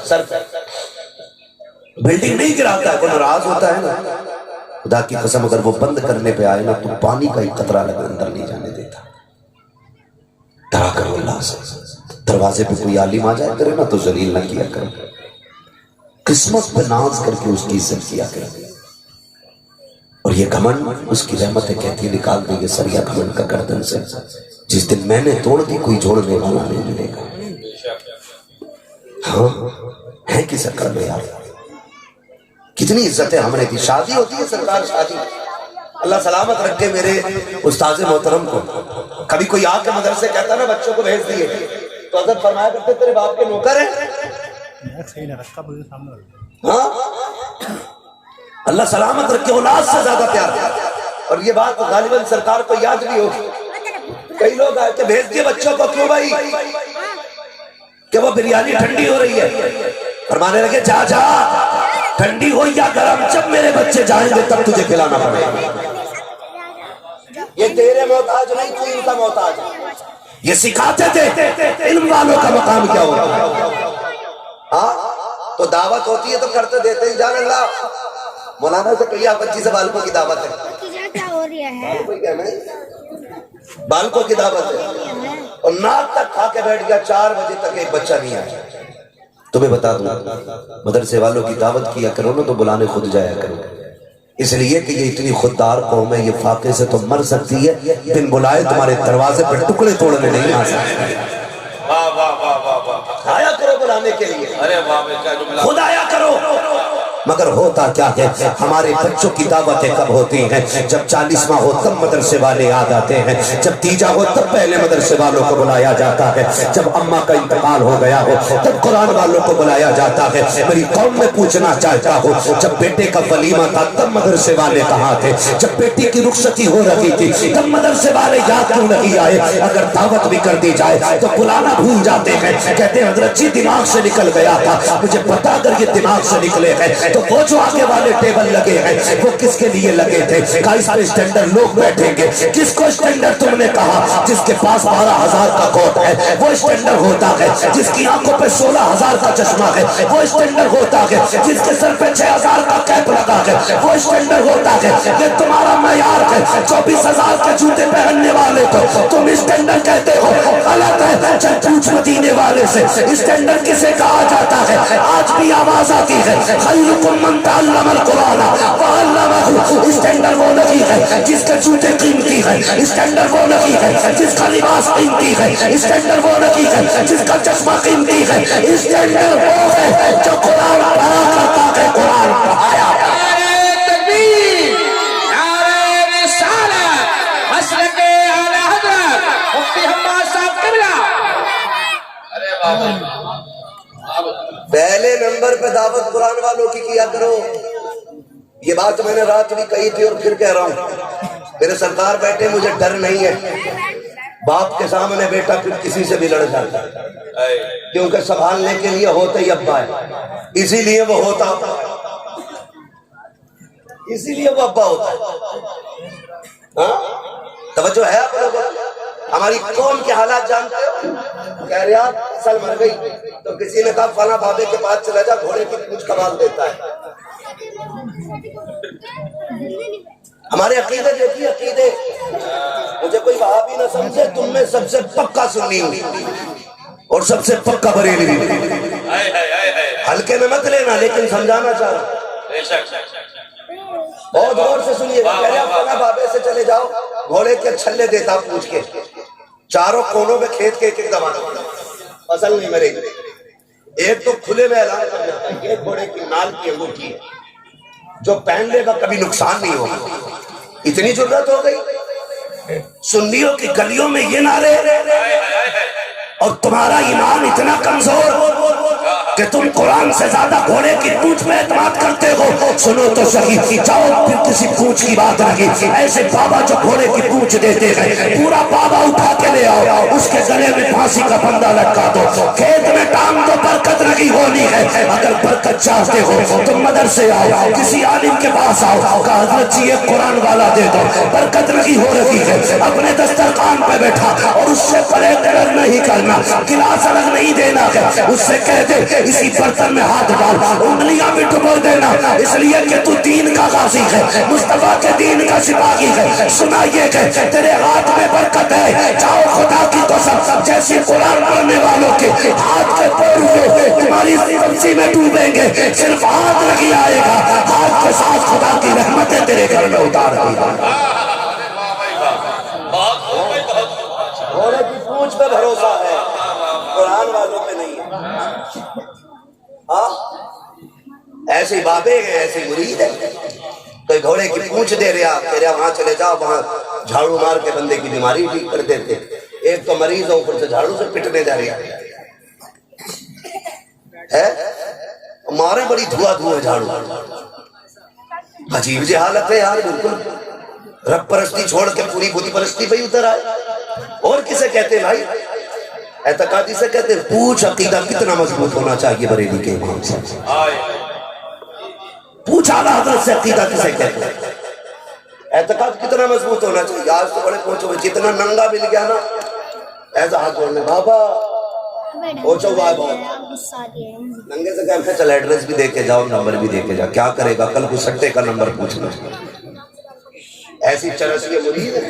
Speaker 1: سر بلڈنگ نہیں گراتا ہے، وہ ناراض ہوتا ہے نا۔ خدا کی قسم اگر وہ بند کرنے پہ آئے نا تو پانی کا ایک قطرہ لگا اندر نہیں جانے دیتا۔ ڈرا کرو اللہ سے۔ دروازے پہ کوئی عالم آ جائے کرے نا تو ذلیل نہ کیا کرے، قسمت پہ ناز کر کے اس کی عزت کیا کرے۔ اور یہ گھمنڈ اس کی رحمتیں کہتی ہے نکال دیں گے سریا گھمنڈ کا گردن سے، جس دن میں نے توڑ دی کوئی جوڑنے والا نہیں ملے گا۔ ہاں ہے کس عقل میں یار، کتنی عزتیں ہم نے دی۔ شادی ہوتی ہے سرکار، شادی اللہ سلامت رکھے میرے استاذ محترم کو، کبھی کوئی آ کے مدرسے کہتا نا بچوں کو بھیج دیے تو حضرت فرمایا کرتے تیرے باپ کے نوکر ہیں۔ ہاں اللہ سلامت رکھے، اولاد سے زیادہ پیار۔ اور یہ بات غالباً سرکار کو یاد بھی ہوگی، کئی لوگ آئے کہ بھیج دیے بچوں کو، کیوں بھائی؟ کہ وہ بریانی ٹھنڈی ہو رہی ہے۔ فرمانے لگے جا جا، ٹھنڈی ہو یا گرم، جب میرے بچے جائیں گے تب تجھے کھلانا پڑے گا۔ یہ تیرے محتاج نہیں، تو ان کا محتاج ہے۔ یہ سکھاتے تھے علم والوں کا مقام کیا ہوتا ہے۔ ہاں تو دعوت ہوتی ہے تو کرتے دیتے ہیں، جان اللہ مولانا سے کہیے آپ 25 بالکوں کی دعوت ہے، بالکوں کی دعوت ہے، اور ناک تک کھا کے بیٹھ گیا، 4 بجے تک ایک بچہ نہیں آیا۔ تمہیں بتا دوں مدرسے والوں کی دعوت کیا کرو نا تو بلانے خود جایا کرو، اس لیے کہ یہ اتنی خوددار قوم ہے، یہ فاقے سے تو مر سکتی ہے، بن بلائے تمہارے دروازے پر ٹکڑے توڑنے نہیں آ سکتی۔ آیا کرو بلانے کے لیے، خود آیا کرو۔ مگر ہوتا کیا ہے، ہمارے بچوں کی دعوتیں کب ہوتی ہیں؟ جب 40واں ہو تب مدرسے والے یاد آتے ہیں، جب تیجا ہو تب پہلے مدرسے والوں کو بلایا جاتا ہے، جب اماں کا انتقال ہو گیا ہو تب قرآن والوں کو بلایا جاتا ہے۔ میری قوم میں پوچھنا چاہتا ہوں، جب بیٹے کا ولیمہ تھا تب مدرسے والے کہاں تھے؟ جب بیٹی کی رخصتی ہو رہی تھی تب مدرسے والے یاد کیوں نہیں آئے؟ اگر دعوت بھی کر دی جائے تو بلانا بھول جاتے ہیں، کہتے ہیں حضرت جی دماغ سے نکل گیا تھا، مجھے پتا اگر یہ دماغ سے نکلے ہیں تو وہ جو آگے والے ٹیبل لگے ہیں وہ کس کے لیے لگے تھے؟ اس پہ اسٹینڈرڈ لوگ بیٹھیں گے۔ کس کو اسٹینڈرڈ تم نے کہا؟ جس کے پاس 12,000 کا کوٹ ہے وہ اسٹینڈرڈ ہوتا ہے، جس کی آنکھوں پہ 16,000 کا چشمہ ہے وہ اسٹینڈرڈ ہوتا ہے، جس کے سر پہ 6,000 کا کیپ لگا ہے وہ اسٹینڈرڈ ہوتا ہے۔ یہ تمہارا معیار ہے، 24,000 کے جوتے پہننے والے کو تم اسٹینڈرڈ کہتے ہو، غلط ہے۔ چل پوچھ مدینے والے سے اسٹینڈرڈ کسے کہا جاتا ہے؟ آج بھی آواز آتی ہے خیرکم من تعلم القرآن وعلمہ۔ اسٹینڈرڈ وہ نہیں ہے جس کے جوتے قیمتی ہیں، اسٹینڈرڈ وہ نہیں ہے جس کا لباس قیمتی ہے، اسٹینڈرڈ وہ نہیں ہے جس کا چشمہ قیمتی ہے، اسٹینڈرڈ وہ ہے جو قرآن پڑھا کرتا ہے، قرآن پڑھایا۔ پہلے نمبر پہ دعوت قرآن والوں کی کیا کرو۔ یہ بات میں نے رات بھی کہی تھی اور پھر کہہ رہا ہوں، میرے سرکار بیٹھے مجھے ڈر نہیں ہے، باپ کے سامنے بیٹا پھر کسی سے بھی لڑ جاتا ہے، کیونکہ سنبھالنے کے لیے ہوتا ہی ابا ہے، اسی لیے وہ ہوتا، اسی لیے وہ ابا ہوتا ہے۔ ہاں توجہ ہے آپ لوگوں؟ ہماری قوم کے حالات جانتے ہو؟ کہہ رہے آپ اصل مر گئی تو کسی نے کہا فلاں بابے کے پاس چلا جا، گھوڑے کی پوچھ کبال دیتا ہے۔ ہمارے عقیدے دیکھیے، عقیدے، مجھے کوئی وہابی نہ سمجھے، تم میں سب سے پکا سنی اور سب سے پکا بریلوی، ہلکے میں مت لینا، لیکن سمجھانا چاہ رہا ہوں، بہت غور سے سنیے گا۔ کہہ رہے آپ فلاں بابے سے چلے جاؤ، گھوڑے کے چھلے دیتا پوچھ کے، چاروں کونوں میں کھیت کے ایک دبانا، فصل نہیں مرے گی۔ ایک تو کھلے میں اعلان کر دیتا ہے یہ گھوڑے کی نال کی انگوٹھی ہے، جو پہن لے گا کبھی نقصان نہیں ہوگا۔ اتنی جرات ہو گئی سنیوں کی گلیوں میں یہ نعرے، اور تمہارا ایمان اتنا کمزور کہ تم قرآن سے زیادہ گھوڑے کی پونچھ میں اعتماد کرتے ہو. سنو تو صحیح, جاؤ پھر کسی پونچھ کی بات رہی, ایسے بابا جو گھوڑے کی پونچھ دیتے ہیں پورا بابا اٹھا کے لے آؤ, اس کے گلے میں پھانسی کا پھندا لٹکا دو, کھیت میں ٹانگ دو, برکت نہیں ہونی ہے. اگر برکت چاہتے ہو تو مدرسے آؤ, کسی عالم کے پاس آؤ, کہا حضرت جی ایک قرآن والا دے دو, برکت نہیں ہو رہی ہے. اپنے دسترخوان پہ بیٹھا اور اس سے پلیٹ الگ نہیں کرنا, گلاس الگ نہیں دینا ہے, اس سے کہہ دے اسی برتن میں ہاتھ ڈال, انگلیاں بھی ڈبو دینا, اس لیے کہ تو دین کا غازی ہے, مصطفیٰ کے دین کا سپاہی ہے. سنا یہ کہ تیرے ہاتھ میں برکت ہے, جاؤ خدا کی قسم جیسی قرآن پڑھنے والوں کے ہاتھ کے پورے تمہاری سبزی میں ڈوبیں گے, صرف ہاتھ نہیں آئے گا, ہاتھ کے ساتھ خدا کی رحمتیں تیرے گھر میں اتار دی. گھوڑے کی پونچھ پہ بھروسہ ہے, قرآن والوں پہ نہیں ہے. ہاں ایسے بابے ہیں, ایسے مرید ہیں. کوئی گھوڑے کی پونچھ دے رہا, تیرے وہاں چلے جاؤ, وہاں جھاڑو مار کے بندے کی بیماری ٹھیک کر دیتے. ایک تو مریض ہے, اوپر سے جھاڑو سے پٹنے جا رہا ہے, مارے بڑی دھواں دھواں جھاڑو. عجیب جی حالت ہے یار, بالکل رب پرستی چھوڑ کے پوری بودی پرستی پہ ہی اتر آئے. اور کسے کہتے ہیں بھائی؟ اعتقادی سے کہتے ہیں. پوچھ عقیدہ کتنا مضبوط ہونا چاہیے بریلی کے امام سے, پوچھ اعلیٰ حضرت سے عقیدہ کسے کہتے ہیں, اعتقاد کتنا مضبوط ہونا چاہیے. آج تو بڑے پہنچو ہوئے, جتنا ننگا مل گیا نا ایسا ہاتھ جوڑنے, بابا پہنچو ہوا ہے بہت ننگے سے کہتے ہیں چل ایڈریس بھی دے کے جاؤ, نمبر بھی دے کے جاؤ. کیا کرے گا کل کو سٹے کا نمبر پوچھنا. ایسی چرسی مرید ہے,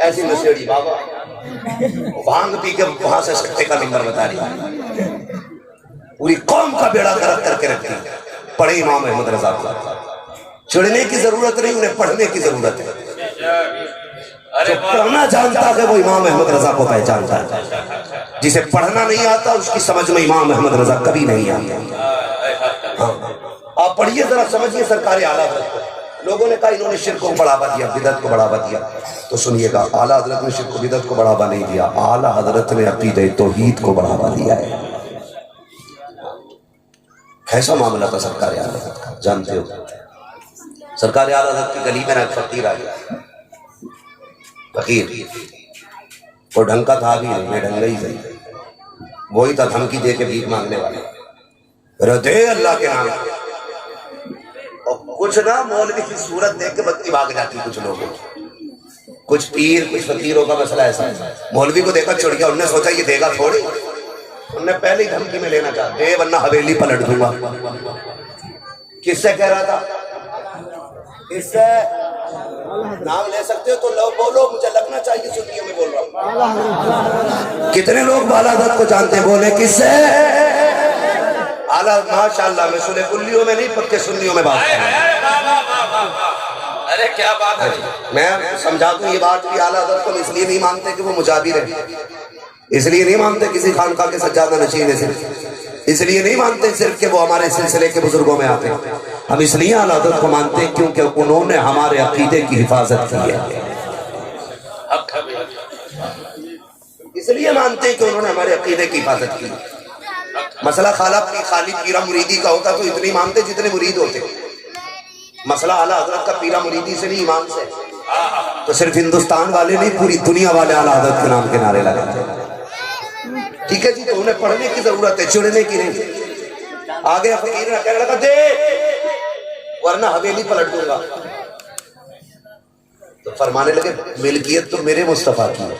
Speaker 1: ایسی نشیڑی بابا بھانگ پی کے وہاں سے سٹے کا نمبر بتا رہی, پوری قوم کا بیڑا غرق کر کے رکھتی. پڑھے امام احمد رضا کو, چڑھنے کی ضرورت نہیں, انہیں پڑھنے کی ضرورت ہے. جو پڑھنا جانتا ہے وہ امام احمد رضا کو پہچانتا ہے, جسے پڑھنا نہیں آتا اس کی سمجھ میں امام احمد رضا کبھی نہیں آتا. ہاں آپ پڑھیے ذرا, سمجھیے سرکار اعلیٰ حضرت کو. لوگوں نے کہا انہوں نے شرک کو بڑھاوا دیا, بدعت کو بڑھاوا دیا. تو سنیے گا, اعلیٰ حضرت نے شرک و بدعت کو بڑھاوا نہیں دیا, اعلیٰ حضرت نے عقیدہ توحید کو بڑھاوا دیا ہے. ایسا معاملہ تھا سرکار اعلیٰ حضرت کا, جانتے ہو. سرکار اعلیٰ حضرت کی گلی میں ایک فقیر آ گیا. فقیر وہ ڈھنگ کا تھا بھی نہیں, ڈھنگ ہی صحیح, وہی تھا دھمکی دے کے بھیک مانگنے والے. رہتے اللہ کے نام, اور کچھ نا مولوی کی صورت دیکھ کے بتی بھاگ جاتی کچھ لوگوں, کچھ پیر کچھ فقیروں کا مسئلہ ایسا ہے. مولوی کو دیکھا چڑھ گیا, انہوں نے سوچا یہ دے گا تھوڑی, انہوں نے پہلے ہی دھمکی میں لینا چاہا, دے ورنہ حویلی پلٹ دوں گا. کس سے کہہ رہا تھا؟ اس سے نام لے سکتے ہو تو لو بولو, مجھے لگنا چاہیے سنیوں میں بول رہا ہوں. کتنے لوگ بالا حضرت کو جانتے ہیں, بولے کس سے؟ اعلیٰ ماشاءاللہ, میں سنے کلیوں میں نہیں پکے سنیوں میں بات کروں.
Speaker 2: ارے کیا بات ہے,
Speaker 1: میں سمجھا دوں یہ بات بھی. اعلیٰ حضرت کو اس لیے نہیں مانتے کہ وہ مجابر ہے, اس لیے نہیں مانتے کسی خانقاہ کے سجادہ نشین ہے, اس لیے نہیں مانتے صرف کہ وہ ہمارے سلسلے کے بزرگوں میں آتے ہیں. ہم اس لیے اعلیٰ حضرت کو مانتے ہیں کیونکہ انہوں نے ہمارے عقیدے کی حفاظت کی ہے. اس لیے مانتے ہیں کہ انہوں نے ہمارے عقیدے کی حفاظت کی. مسئلہ خالد پیرا مریدی کا ہوتا تو اتنی مانتے جتنے مرید ہوتے. مسئلہ اعلیٰ حضرت کا پیرا مریدی سے نہیں, ایمان سے. تو صرف ہندوستان والے نہیں, پوری دنیا والے اعلیٰ حضرت کے نام کے نعرے لگاتے ہیں. ٹھیک ہے جی, تو انہیں پڑھنے کی ضرورت ہے, چڑھنے کی نہیں. آگے فقیر نے کہنے لگا دے ورنہ حویلی پلٹ دوں گا. تو فرمانے لگے ملکیت تو میرے مصطفیٰ کی ہے,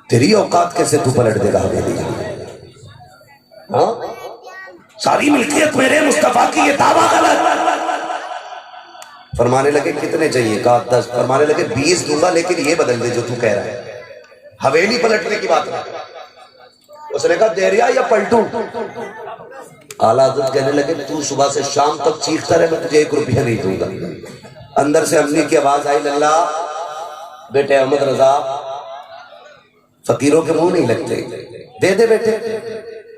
Speaker 1: تیری اوقات کیسے تو پلٹ دے گا حویلی؟ ہاں ساری ملکیت میرے مصطفیٰ کی, یہ دعویٰ غلط. فرمانے لگے کتنے چاہیے؟ کہا 10. فرمانے لگے 20 دوں گا, لیکن یہ بدل دے جو تو کہہ رہا ہے, حویلی پلٹنے کی بات ہے. اس نے کہا دے رہا یا پلٹوں؟ اعلیٰ حضرت کہنے لگے تو صبح سے شام تک چیختا رہے, میں تجھے 1 روپیہ نہیں دوں گا. اندر سے امی کی آواز آئی, اللہ بیٹے احمد رضا فقیروں کے منہ نہیں لگتے, دے دے بیٹے.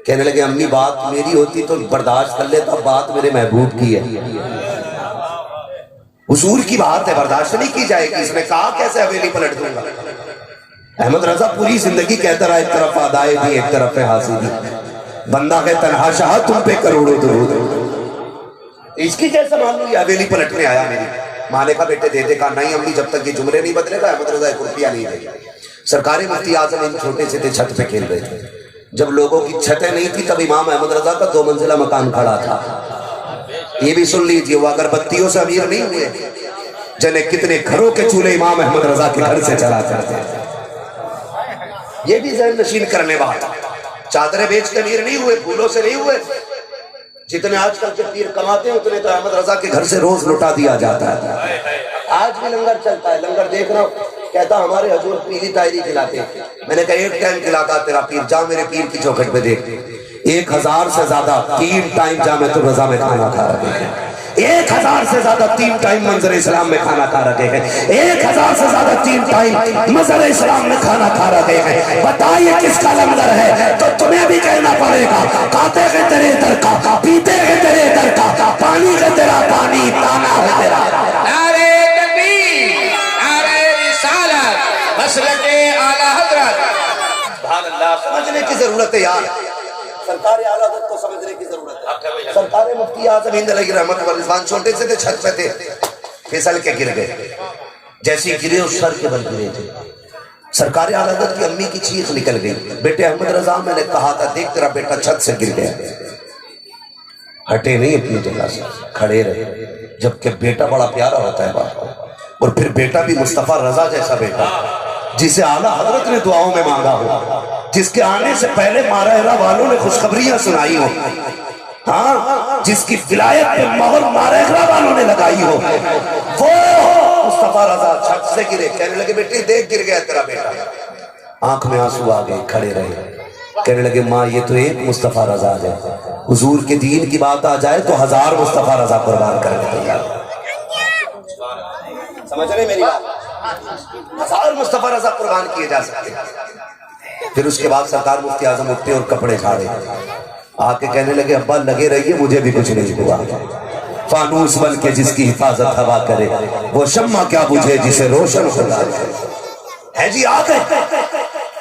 Speaker 1: کہنے لگے امی بات میری ہوتی تو برداشت کر لیتا, بات میرے محبوب کی ہے, حضور کی بات ہے, برداشت نہیں کی جائے گی. اس نے کہا کیسے حویلی پلٹ دوں گا؟ احمد رضا پوری زندگی کہتا رہا ایک طرف ادائے دی ایک طرف حاصل دی, بندہ ہے تنہا شاہ تم پہ کروڑوں درود. اس کی کیسے مان لوں؟ یہ حویلی پلٹنے آیا میری ماں نے کہا بیٹے دے دے. کہا نہیں امی جب تک یہ جملے نہیں بدلے گا احمد رضا 1 روپیہ نہیں دے گا. سرکار مفتی اعظم ان چھوٹے سے تھے چھت پہ کھیل رہے تھے. جب لوگوں کی چھتیں نہیں تھی تب امام احمد رضا کا 2 منزلہ مکان کھڑا تھا. یہ بھی سن لیجئے وہ اگر بتیوں سے امیر نہیں ہوئے جنہیں کتنے گھروں کے چولہے امام احمد رضا کے گھر سے چلا کرتے تھے. یہ بھی ذہن نشین کرنے بات. چادریں بیچ کے امیر نہیں ہوئے, پھولوں سے نہیں ہوئے. جتنے آج کل کے پیر کماتے ہیں اتنے تو احمد رضا کے گھر سے روز لٹا دیا جاتا ہے. آج بھی لنگر چلتا ہے. لنگر دیکھ رہا ہوں کہتا ہمارے حضور پیلی تائری کھلاتے ہیں. میں نے کہا 1 ٹائم کھلاتا تیرا پیر, جا میرے پیر کی چوکھٹ پہ دیکھ 1000 سے زیادہ 3 ٹائم جامع رضا میں کھانا کھا رہے ہیں. 1000 سے زیادہ 3 ٹائم منظر اسلام میں کھانا کھا رہے ہیں. 1000 سے زیادہ 3 ٹائم منظر اسلام میں کھانا کھا رہے ہیں. بتائیے کس کا لنگر ہے؟ تو تمہیں بھی کہنا پڑے گا کھاتے ہیں تیرے در کا, پیتے ہیں تیرے در کا, پانی ہے تیرا پانی, تانا ہے تیرا.
Speaker 2: نعرہ تکبیر, نعرہ رسالت, مسلک اعلی حضرت. سبحان اللہ.
Speaker 1: سمجھنے کی ضرورت ہے یار, سرکار اعلی حضرت کو سمجھنے کی ضرورت ہے. سرکار مفتی اعظم ہند علیہ رحمت و رضوان چھوٹے سے تھے, چھت پہ تھے, پھسل کے گر گئے. جیسی گرے اس سر کے بل گرے تھے. سرکار اعلی حضرت کی امی کی چیخ نکل گئی, بیٹے احمد رضا میں نے کہا تھا دیکھ تیرا بیٹا چھت سے گر گیا. ہٹے نہیں اپنی جگہ سے, کھڑے رہے. جبکہ بیٹا بڑا پیارا ہوتا ہے باپ کو, اور پھر بیٹا بھی مصطفیٰ رضا جیسا بیٹا جسے اعلیٰ حضرت نے دعاؤں میں مانگا ہو, جس کے آنے سے پہلے مارہرہ والوں نے خوشخبریاں سنائی ہو, ہاں جس کی ولایت پہ مہر مارہرہ والوں نے لگائی ہو, وہ مصطفیٰ رضا چھت سے گرے. کہنے لگے بیٹی دیکھ گر گیا تیرا بیٹا. آنکھ میں آنسو آ گئے, کھڑے رہے. کہنے لگے ماں یہ تو ایک مصطفیٰ رضا ہے, حضور کے دین کی بات آ جائے تو 1000 مصطفیٰ رضا قربان کرنے تیار. سمجھ رہے میری بات؟ 1000 مصطفیٰ رضا قربان کیے جا سکتے. پھر اس کے بعد سرکار مفتی اعظم اٹھے اور کپڑے جھاڑے, آ کے کہنے لگے ابا لگے رہیے مجھے بھی کچھ نہیں ہوا. فانوس بن کے جس کی حفاظت ہوا کرے وہ شمع کیا بجھے جسے روشن خدا ہے. جی آ گئے.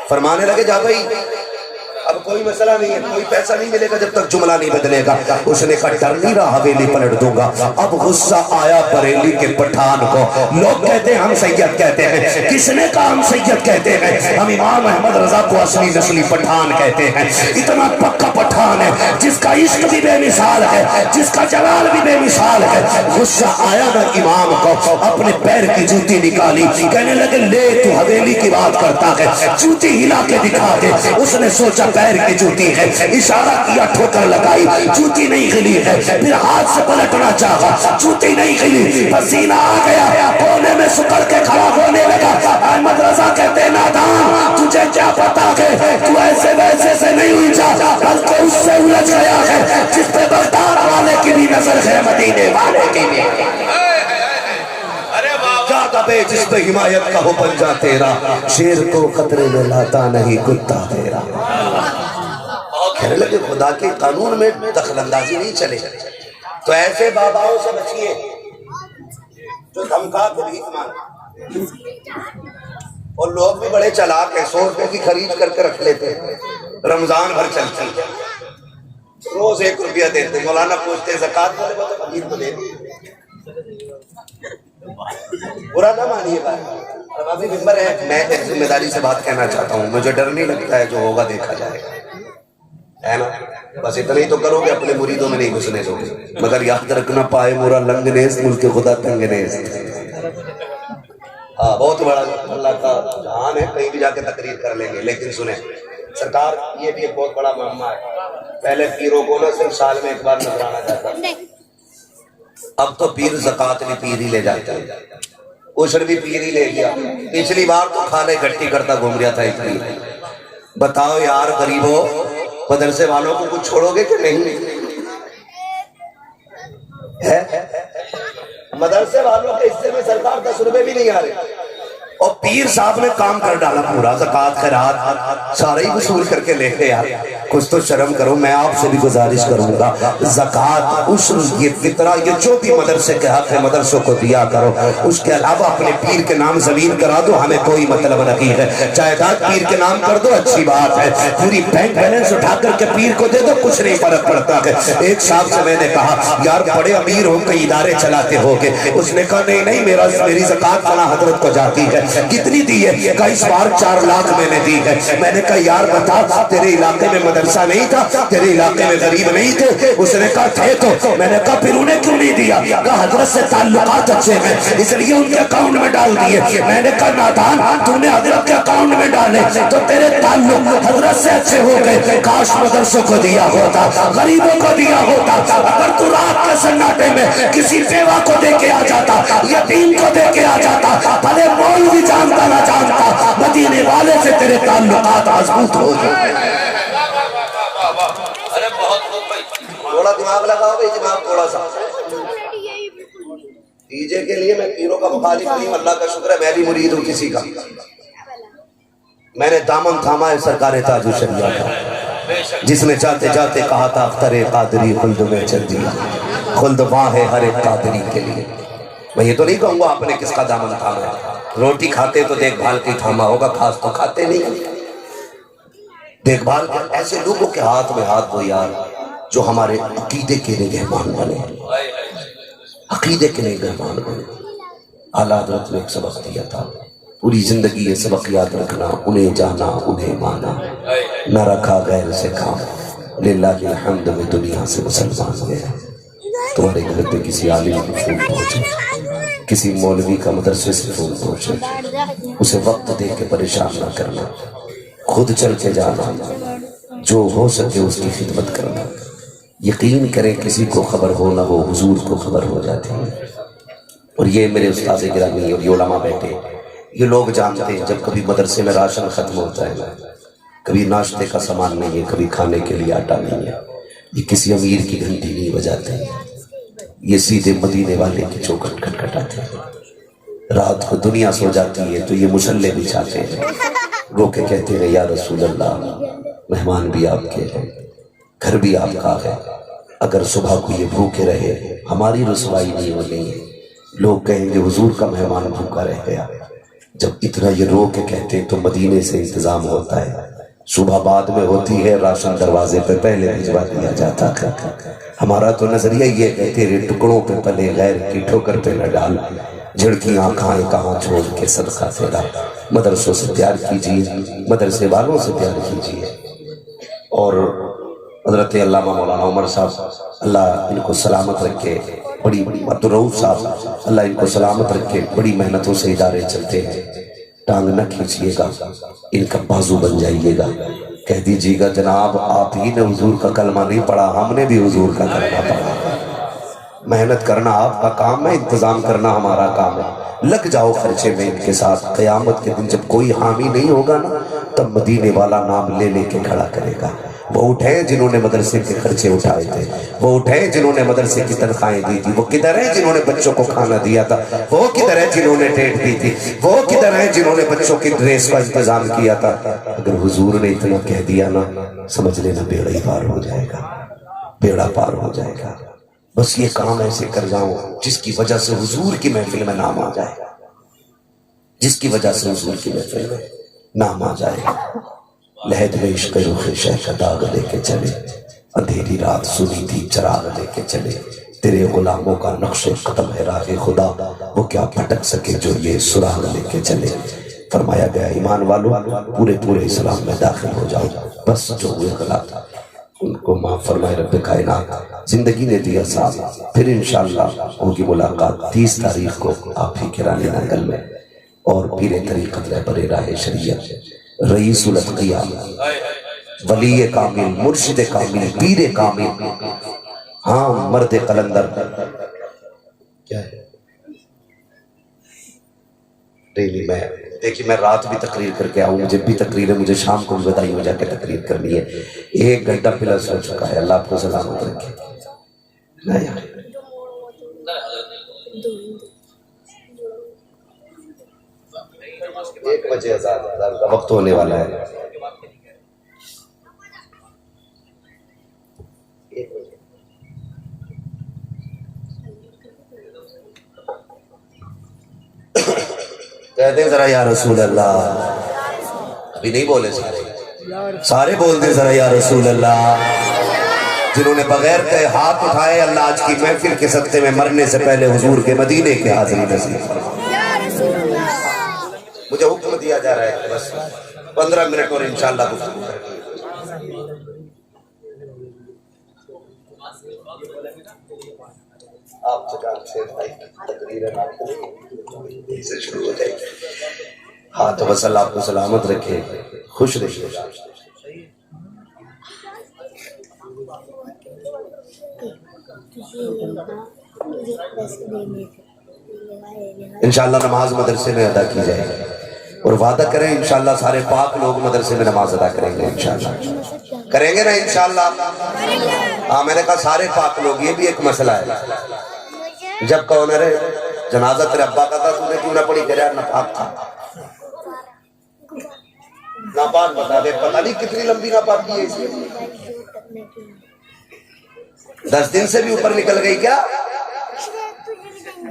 Speaker 1: فرمانے لگے جا بھائی اب کوئی مسئلہ نہیں ہے, کوئی پیسہ نہیں ملے گا جب تک جملہ نہیں بدلے گا. اس نے کہا ڈر نہیں رہا حویلی پلٹ دوں گا. اب غصہ آیا بریلی کے پٹھان کو. لوگ کہتے ہیں ہم سید کہتے ہیں, کس نے کہا ہم سید کہتے ہیں؟ ہم امام احمد رضا کو اصلی نسلی پٹھان کہتے ہیں. اتنا پکا پٹھان ہے جس کا عشق بھی بے مثال ہے, جس کا جلال بھی بے مثال ہے. غصہ آیا نا امام کو, اپنے پیر کی جوتی نکالی, کہنے لگے لے تو حویلی کی بات کرتا ہے, جوتی ہلا کے دکھا دے. اس نے سوچا پیر کی جوتی ہے, اشارہ کیا, ٹھوکر لگائی, جوتی نہیں گلی ہے. پھر ہاتھ سے پلٹنا چاہا, جوتی نہیں گلی. پسینہ آ گیا, کونے میں سکڑ کے کھڑا ہونے لگا. احمد رضا کہتے نادان تجھے کیا پتا ہے تو ایسے ویسے سے نہیں الجھا, بلکہ اس سے الجھ گیا ہے جس پہ بغداد والے کی بھی نظر ہے, مدینے والے کی بھی. کیا دبے جس پہ حمایت کا ہو پنجہ تیرا, شیر کو خطرے میں لاتا نہیں کتا تیرا. کہنے لگے خدا کے قانون میں دخل اندازی نہیں چلے, تو ایسے باباؤں سے بچیے جو دھمکا کے بھیک مانگے. اور لوگ بھی بڑے چلاک ہیں, 100 روپے کی خرید کر کے رکھ لیتے ہیں, رمضان بھر چلتی, روز 1 روپیہ دیتے. مولانا پوچھتے زکات والے بولے فقیر کو دے دیں. برا نہ مانیے بات, ابھی ممبر ہے, میں ایک ذمہ داری سے بات کہنا چاہتا ہوں. مجھے ڈر نہیں لگتا ہے, جو ہوگا دیکھا جائے گا, ہے نا. بس اتنا ہی تو کرو گے, اپنے مریدوں میں نہیں گھسنے دو گے. مگر یاد رکھنا پائے مورا لنگ نیست ملک خدا تنگ نیست. بہت بڑا اللہ کا جہان ہے, کہیں بھی جا کے تقریر کر لیں گے. لیکن سنیں سرکار, یہ بھی ایک بہت بڑا معاملہ ہے. پہلے پیروں کو نہ صرف سال میں 1 بار نظرانہ جاتا, اب تو پیر زکات بھی پیر ہی لے جاتا ہے, عشر بھی پیر ہی لے گیا. پچھلی بار تو کھانے گھٹی کرتا گھوم رہا تھا اتنی. بتاؤ یار غریبوں, مدرسے والوں کو کچھ چھوڑو گے کہ نہیں؟ مدرسے والوں کے حصے میں سرکار 10 روپے بھی نہیں آ رہے. اور پیر صاحب نے کام کر ڈالا پورا، زکوٰۃ خیرات سارے ہی وصول کر کے لے کے یار کچھ تو شرم کرو۔ میں آپ سے بھی گزارش کروں گا زکوٰۃ، عشر، یہ فطرہ، یہ جو بھی مدرسے کے حق ہے مدرسوں کو دیا کرو۔ اس کے علاوہ اپنے پیر کے نام زمین کرا دو، ہمیں کوئی مطلب نہیں ہے۔ جائیداد پیر کے نام کر دو، اچھی بات ہے، پوری بینک بیلنس اٹھا کر کے پیر کو دے دو، کچھ نہیں فرق پڑتا ہے۔ ایک صاحب سے میں نے کہا یار بڑے امیر ہو کئی ادارے چلاتے ہو گے، اس نے کہا نہیں نہیں میری زکوٰۃ فلاں حضرت کو جاتی ہے۔ کتنی دی ہے؟ کہا اس بار 4 لاکھ میں نے دی ہے۔ میں نے کہا یار بتا تیرے علاقے میں مدرسہ نہیں تھا، تیرے علاقے میں غریب نہیں تھے؟ اس نے کہا تھے تو۔ میں نے کہا پھر انہیں کیوں نہیں دیا؟ کہا حضرت سے تعلقات اچھے ہیں اس لیے ان کے اکاؤنٹ میں ڈال دیے۔ میں نے کہا نادان تو نے حضرت کے اکاؤنٹ میں ڈالے تو تیرے تعلق حضرت سے اچھے ہو گئے، کاش مدرسوں کو دیا ہوتا، غریبوں کو دیا ہوتا۔ اگر تو رات کے سناٹے میں کسی بیوہ کو دے کے آ جاتا، یتیم کو دے کے آ جاتا، بھلے مولوی جانتا نہ جانتا، مدینے والے سے تیرے تعلقات مضبوط ہو جائے۔
Speaker 2: ارے بہت خوب بھائی،
Speaker 1: تھوڑا دماغ لگاؤ بھائی، دماغ تھوڑا سا۔ ڈیجے کے لیے میں پیروں کا مخالف نہیں، اللہ کا شکر ہے میں بھی مرید ہوں کسی کا۔ میں نے دامن تھاما ہے سرکار تاج الشریعہ کا، جس نے جاتے جاتے کہا تھا اختر قادری خلد میں چل دیا، خلد وہاں ہے ہر ایک قادری کے لیے۔ میں یہ تو نہیں کہوں گا آپ نے کس کا دامن تھاما ہے، روٹی کھاتے تو دیکھ بھال کے تھاما ہوگا، خاص تو کھاتے نہیں۔ دیکھ بھال کے ایسے لوگوں کے ہاتھ میں ہاتھ دو یار جو ہمارے عقیدے کے نگہبان بنے، عقیدے کے نگہبان بنے۔ اعلیٰ حضرت نے ایک سبق دیا تھا، پوری زندگی یہ سبق یاد رکھنا، انہیں جانا انہیں مانا، نہ رکھا غیر سے کام، للہ الحمد میں دنیا سے مسلمان گئے۔ تمہارے گھر پہ کسی عالم کو فون پہنچے، کسی مولوی کا مدرسے سے فون پہنچے، اسے وقت دے کے پریشان نہ کرنا، خود چل کے جانا، جو ہو سکے اس کی خدمت کرنا۔ یقین کریں کسی کو خبر ہو نہ ہو حضور کو خبر ہو جاتی ہے۔ اور یہ میرے استاد گرامی اور یہ علماء بیٹھے، یہ لوگ جانتے ہیں جب کبھی مدرسے میں راشن ختم ہوتا ہے، کبھی ناشتے کا سامان نہیں ہے، کبھی کھانے کے لیے آٹا نہیں ہے، یہ کسی امیر کی گھنٹی نہیں بجاتے ہیں، یہ سیدھے مدینے والے کی چوکھٹ کھٹکھٹاتے ہیں۔ رات کو دنیا سو جاتی ہے تو یہ مصلے بچھاتے ہیں، رو کے کہتے ہیں یا رسول اللہ مہمان بھی آپ کے ہیں، گھر بھی آپ کا ہے، اگر صبح کو یہ بھوکے رہے ہماری رسوائی نہیں ہونی ہے، لوگ کہیں گے حضور کا مہمان بھوکا رہ گیا۔ جب اتنا یہ رو کے کہتے ہیں تو مدینے سے انتظام ہوتا ہے، صبح بعد میں ہوتی ہے، راشن دروازے پہ پہلے بھجوا دیا جاتا ہے۔ ہمارا تو نظریہ یہ ہے تیرے ٹکڑوں پہ پلے غیر کی ٹھوکر پہ نہ ڈال، جھڑکیاں کھائیں کہاں چھوڑ کے صدقہ تیرا۔ مدرسوں سے پیار کیجیے، مدرسے والوں سے پیار کیجیے۔ اور حضرت علامہ مولانا عمر صاحب اللہ ان کو سلامت رکھے، بڑی عبدالرؤف صاحب اللہ ان کو سلامت رکھے، بڑی محنتوں سے ادارے چلتے ہیں، ٹانگ نہ کھینچیے گا، ان کا بازو بن جائیے گا، کہہ دیجیے گا جناب آپ ہی نے حضور کا کلمہ نہیں پڑھا، ہم نے بھی حضور کا کلمہ پڑھا۔ محنت کرنا آپ کا کام ہے، انتظام کرنا ہمارا کام ہے، لگ جاؤ خرچے میں ان کے ساتھ۔ قیامت کے دن جب کوئی حامی نہیں ہوگا نا تب مدینے والا نام لے لے کے کھڑا کرے گا۔ وہ اٹھے جنہوں نے مدرسے کے خرچے اٹھائے تھے، وہ اٹھے جنہوں نے مدرسے کی تنخواہیں دی تھی، وہ کدھر ہیں جنہوں نے بچوں کو کھانا دیا تھا، وہ کدھر ہیں جنہوں نے ڈیٹ دی تھی، وہ کدھر ہیں جنہوں نے بچوں کی ڈریس کا انتظام کیا تھا۔ اگر حضور نے اتنا کہہ دیا نا سمجھ لینا بیڑا ہی پار ہو جائے گا، بیڑا پار ہو جائے گا۔ بس یہ کام ایسے کر جاؤں جس کی وجہ سے حضور کی محفل میں نام آ جائے، جس کی وجہ سے حضور کی محفل میں نام آ جائے۔ لہد میں عشق رخ شہ کا داغ لے کے چلے، اندھیری رات سنی تھی چراغ لے کے چلے، تیرے غلاموں کا نقش قدم ہے راہ خدا، وہ کیا پھٹک سکے جو یہ سراغ لے کے چلے۔ فرمایا گیا ایمان والو پورے پورے اسلام میں داخل ہو جاؤ، بس جو ہوئے غلط ان کو معاف فرمائے رب کائنات۔ زندگی نے دیا صاحب، پھر انشاءاللہ ان کی ملاقات 30 تاریخ کو آپ ہی کے رانے ننگل میں، اور پیر طریقت رہبر راہ شریعت، رئیس الاتقیاء، ولی کامل، مرشد کامل، پیر کامل، ہاں مرد قلندر، کیا ہے نہیں میں دیکھیے میں رات بھی تقریر کر کے آؤں، مجھے بھی تقریر ہے، مجھے شام کو بھی بدائی میں جا کے تقریر کرنی ہے، 1 گھنٹہ پلس ہو چکا ہے، اللہ آپ کو سلامت رکھے۔ نہ یار 1 بجے اذان کا وقت ہونے والا ہے. کہتے ہیں ذرا یا رسول اللہ. ابھی نہیں بولے سارے بول دیں ذرا یا رسول اللہ. جنہوں نے بغیر کہے ہاتھ اٹھائے اللہ آج کی محفل کے صدقے میں مرنے سے پہلے حضور کے مدینے کے حاضری نصیب فرمائے. مجھے حکم دیا جا رہا ہے کہ بس 15 منٹ اور انشاءاللہ گفتگو کریں گے. آپ سے تقریر سے شروع ہو جائے گی. ہاتھ بس اللہ آپ کو سلامت رکھے, خوش رکھے. انشاءاللہ نماز مدرسے میں ادا کی جائے گی اور وعدہ کریں انشاءاللہ سارے پاک لوگ مدرسے میں نماز ادا کریں گے. انشاءاللہ کریں گے نا انشاءاللہ. ہاں میں نے کہا سارے پاک لوگ. یہ بھی ایک مسئلہ ہے. جب کہو نہ رہے جنازہ تیرے ابا کا تھا تو نے کیوں نہ پڑھی, تیرے یار ناپاک تھا. ناپاک بتا دے, پتہ نہیں کتنی لمبی ناپاکی ہے اس میں. 10 دن سے بھی اوپر نکل گئی کیا؟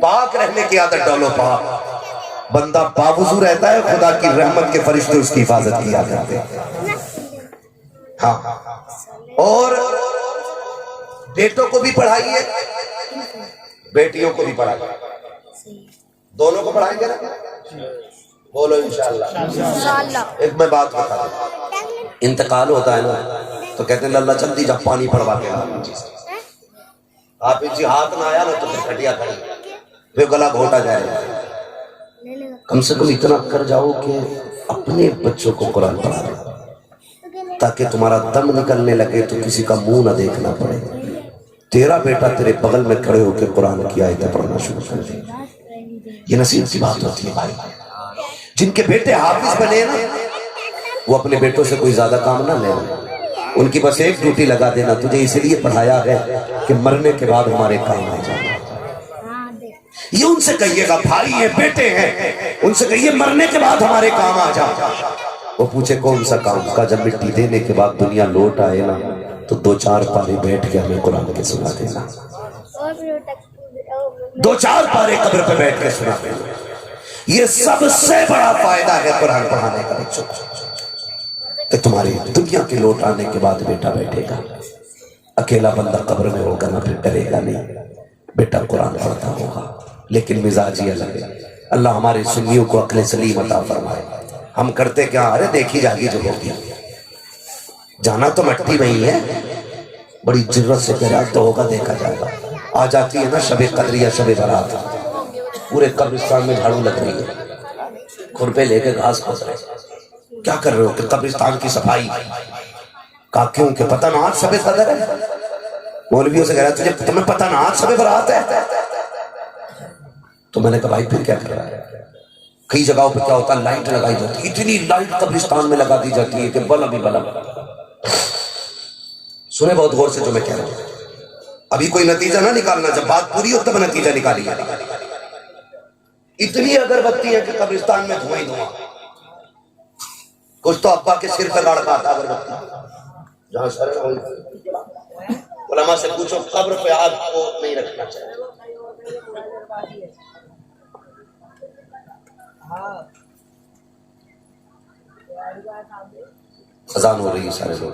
Speaker 1: پاک رہنے کی عادت ڈالو. پاک بندہ باوضو رہتا ہے, خدا کی رحمت کے فرشتے اس کی حفاظت کیا کرتے ہیں. ہاں اور بیٹوں کو بھی پڑھائیے, بیٹیوں کو بھی پڑھائیے. دونوں کو پڑھائیں گے نا؟ بولو انشاءاللہ. ایک میں بات بتا دوں, انتقال ہوتا ہے نا تو کہتے ہیں اللہ جلدی جب پانی پڑوا کے آپ جی ہاتھ نہ آیا نا تو پھر کھٹیا کھڑی, پھر گلا گھوٹا جائے گا. کم سے کم اتنا کر جاؤ کہ اپنے بچوں کو قرآن پڑھا دو تاکہ تمہارا دم نکلنے لگے تو کسی کا منہ نہ دیکھنا پڑے. تیرا بیٹا تیرے بغل میں کھڑے ہو کے قرآن کی آیتیں پڑھنا شروع کر دے. یہ نصیب کی بات ہوتی ہے بھائی. جن کے بیٹے حافظ بنے نا وہ اپنے بیٹوں سے کوئی زیادہ کام نہ لینا. ان کی بس ایک ڈیوٹی لگا دینا, تجھے اس لیے پڑھایا ہے کہ مرنے کے بعد ہمارے کام آ جائے. یہ ان سے کہیے گا بھائی ہیں بیٹے ہیں, ان سے کہیے مرنے کے بعد ہمارے کام آ جائے. وہ پوچھے کون سا کام کا؟ جب مٹی دینے کے بعد دنیا لوٹ آئے نا تو 2-4 پارے بیٹھ کے ہمیں قرآن کے سنا دینا. 2-4 پارے قبر پہ بیٹھ کے سنا دینا. یہ سب سے بڑا فائدہ ہے قرآن پڑھانے کا بچوں کہ تمہارے دنیا کے لوٹ آنے کے بعد بیٹا بیٹھے گا. اکیلا بندہ قبر میں ہوگا نا پھر ڈرے گا نہیں, بیٹا قرآن پڑھتا ہوگا. لیکن مزاج ہی الگ ہے. اللہ ہمارے سنیوں کو عقل سلیم عطا فرمائے. ہم کرتے کیا, ارے دیکھی جاگی جو ہوگی, جانا تو مٹی میں ہی ہے. بڑی جرت سے کہہ رہا تو ہوگا دیکھا جائے گا. آ جاتی ہے نا شب قدر یا شب برات, پورے قبرستان میں جھاڑو لگ رہی ہے, کھرپے لے کے گھاس کھود رہے. کیا کر رہے ہو؟ کہ قبرستان کی صفائی. کہا کیوں؟ کہ پتہ نہ آج شب قدر ہے. مولویوں سے کہہ رہا تجھے تمہیں پتہ نہ آج شب برات ہے؟ تو میں نے کہا بھائی پھر کیا کر رہا ہے؟ کئی جگہوں پہ کیا ہوتا ہے لائٹ لگائی جاتی ہے, اتنی لائٹ قبرستان میں لگا دی جاتی ہے کہ بلا بھی بلا. سنے بہت غور سے جو میں کہہ رہا ہوں. ابھی کوئی نتیجہ نہ نکالنا, جب بات پوری ہو تب نتیجہ نکالی. اتنی اگربتی ہے کہ قبرستان میں دھواں ہی دھواں. کچھ تو ابا کے سر پہ گاڑ پاتا اگربتی, جہاں سر ہے. علماء سے پوچھو قبر پہ آگ کو نہیں رکھنا چاہیے. اذان ہو رہی ہے, سارے لوگ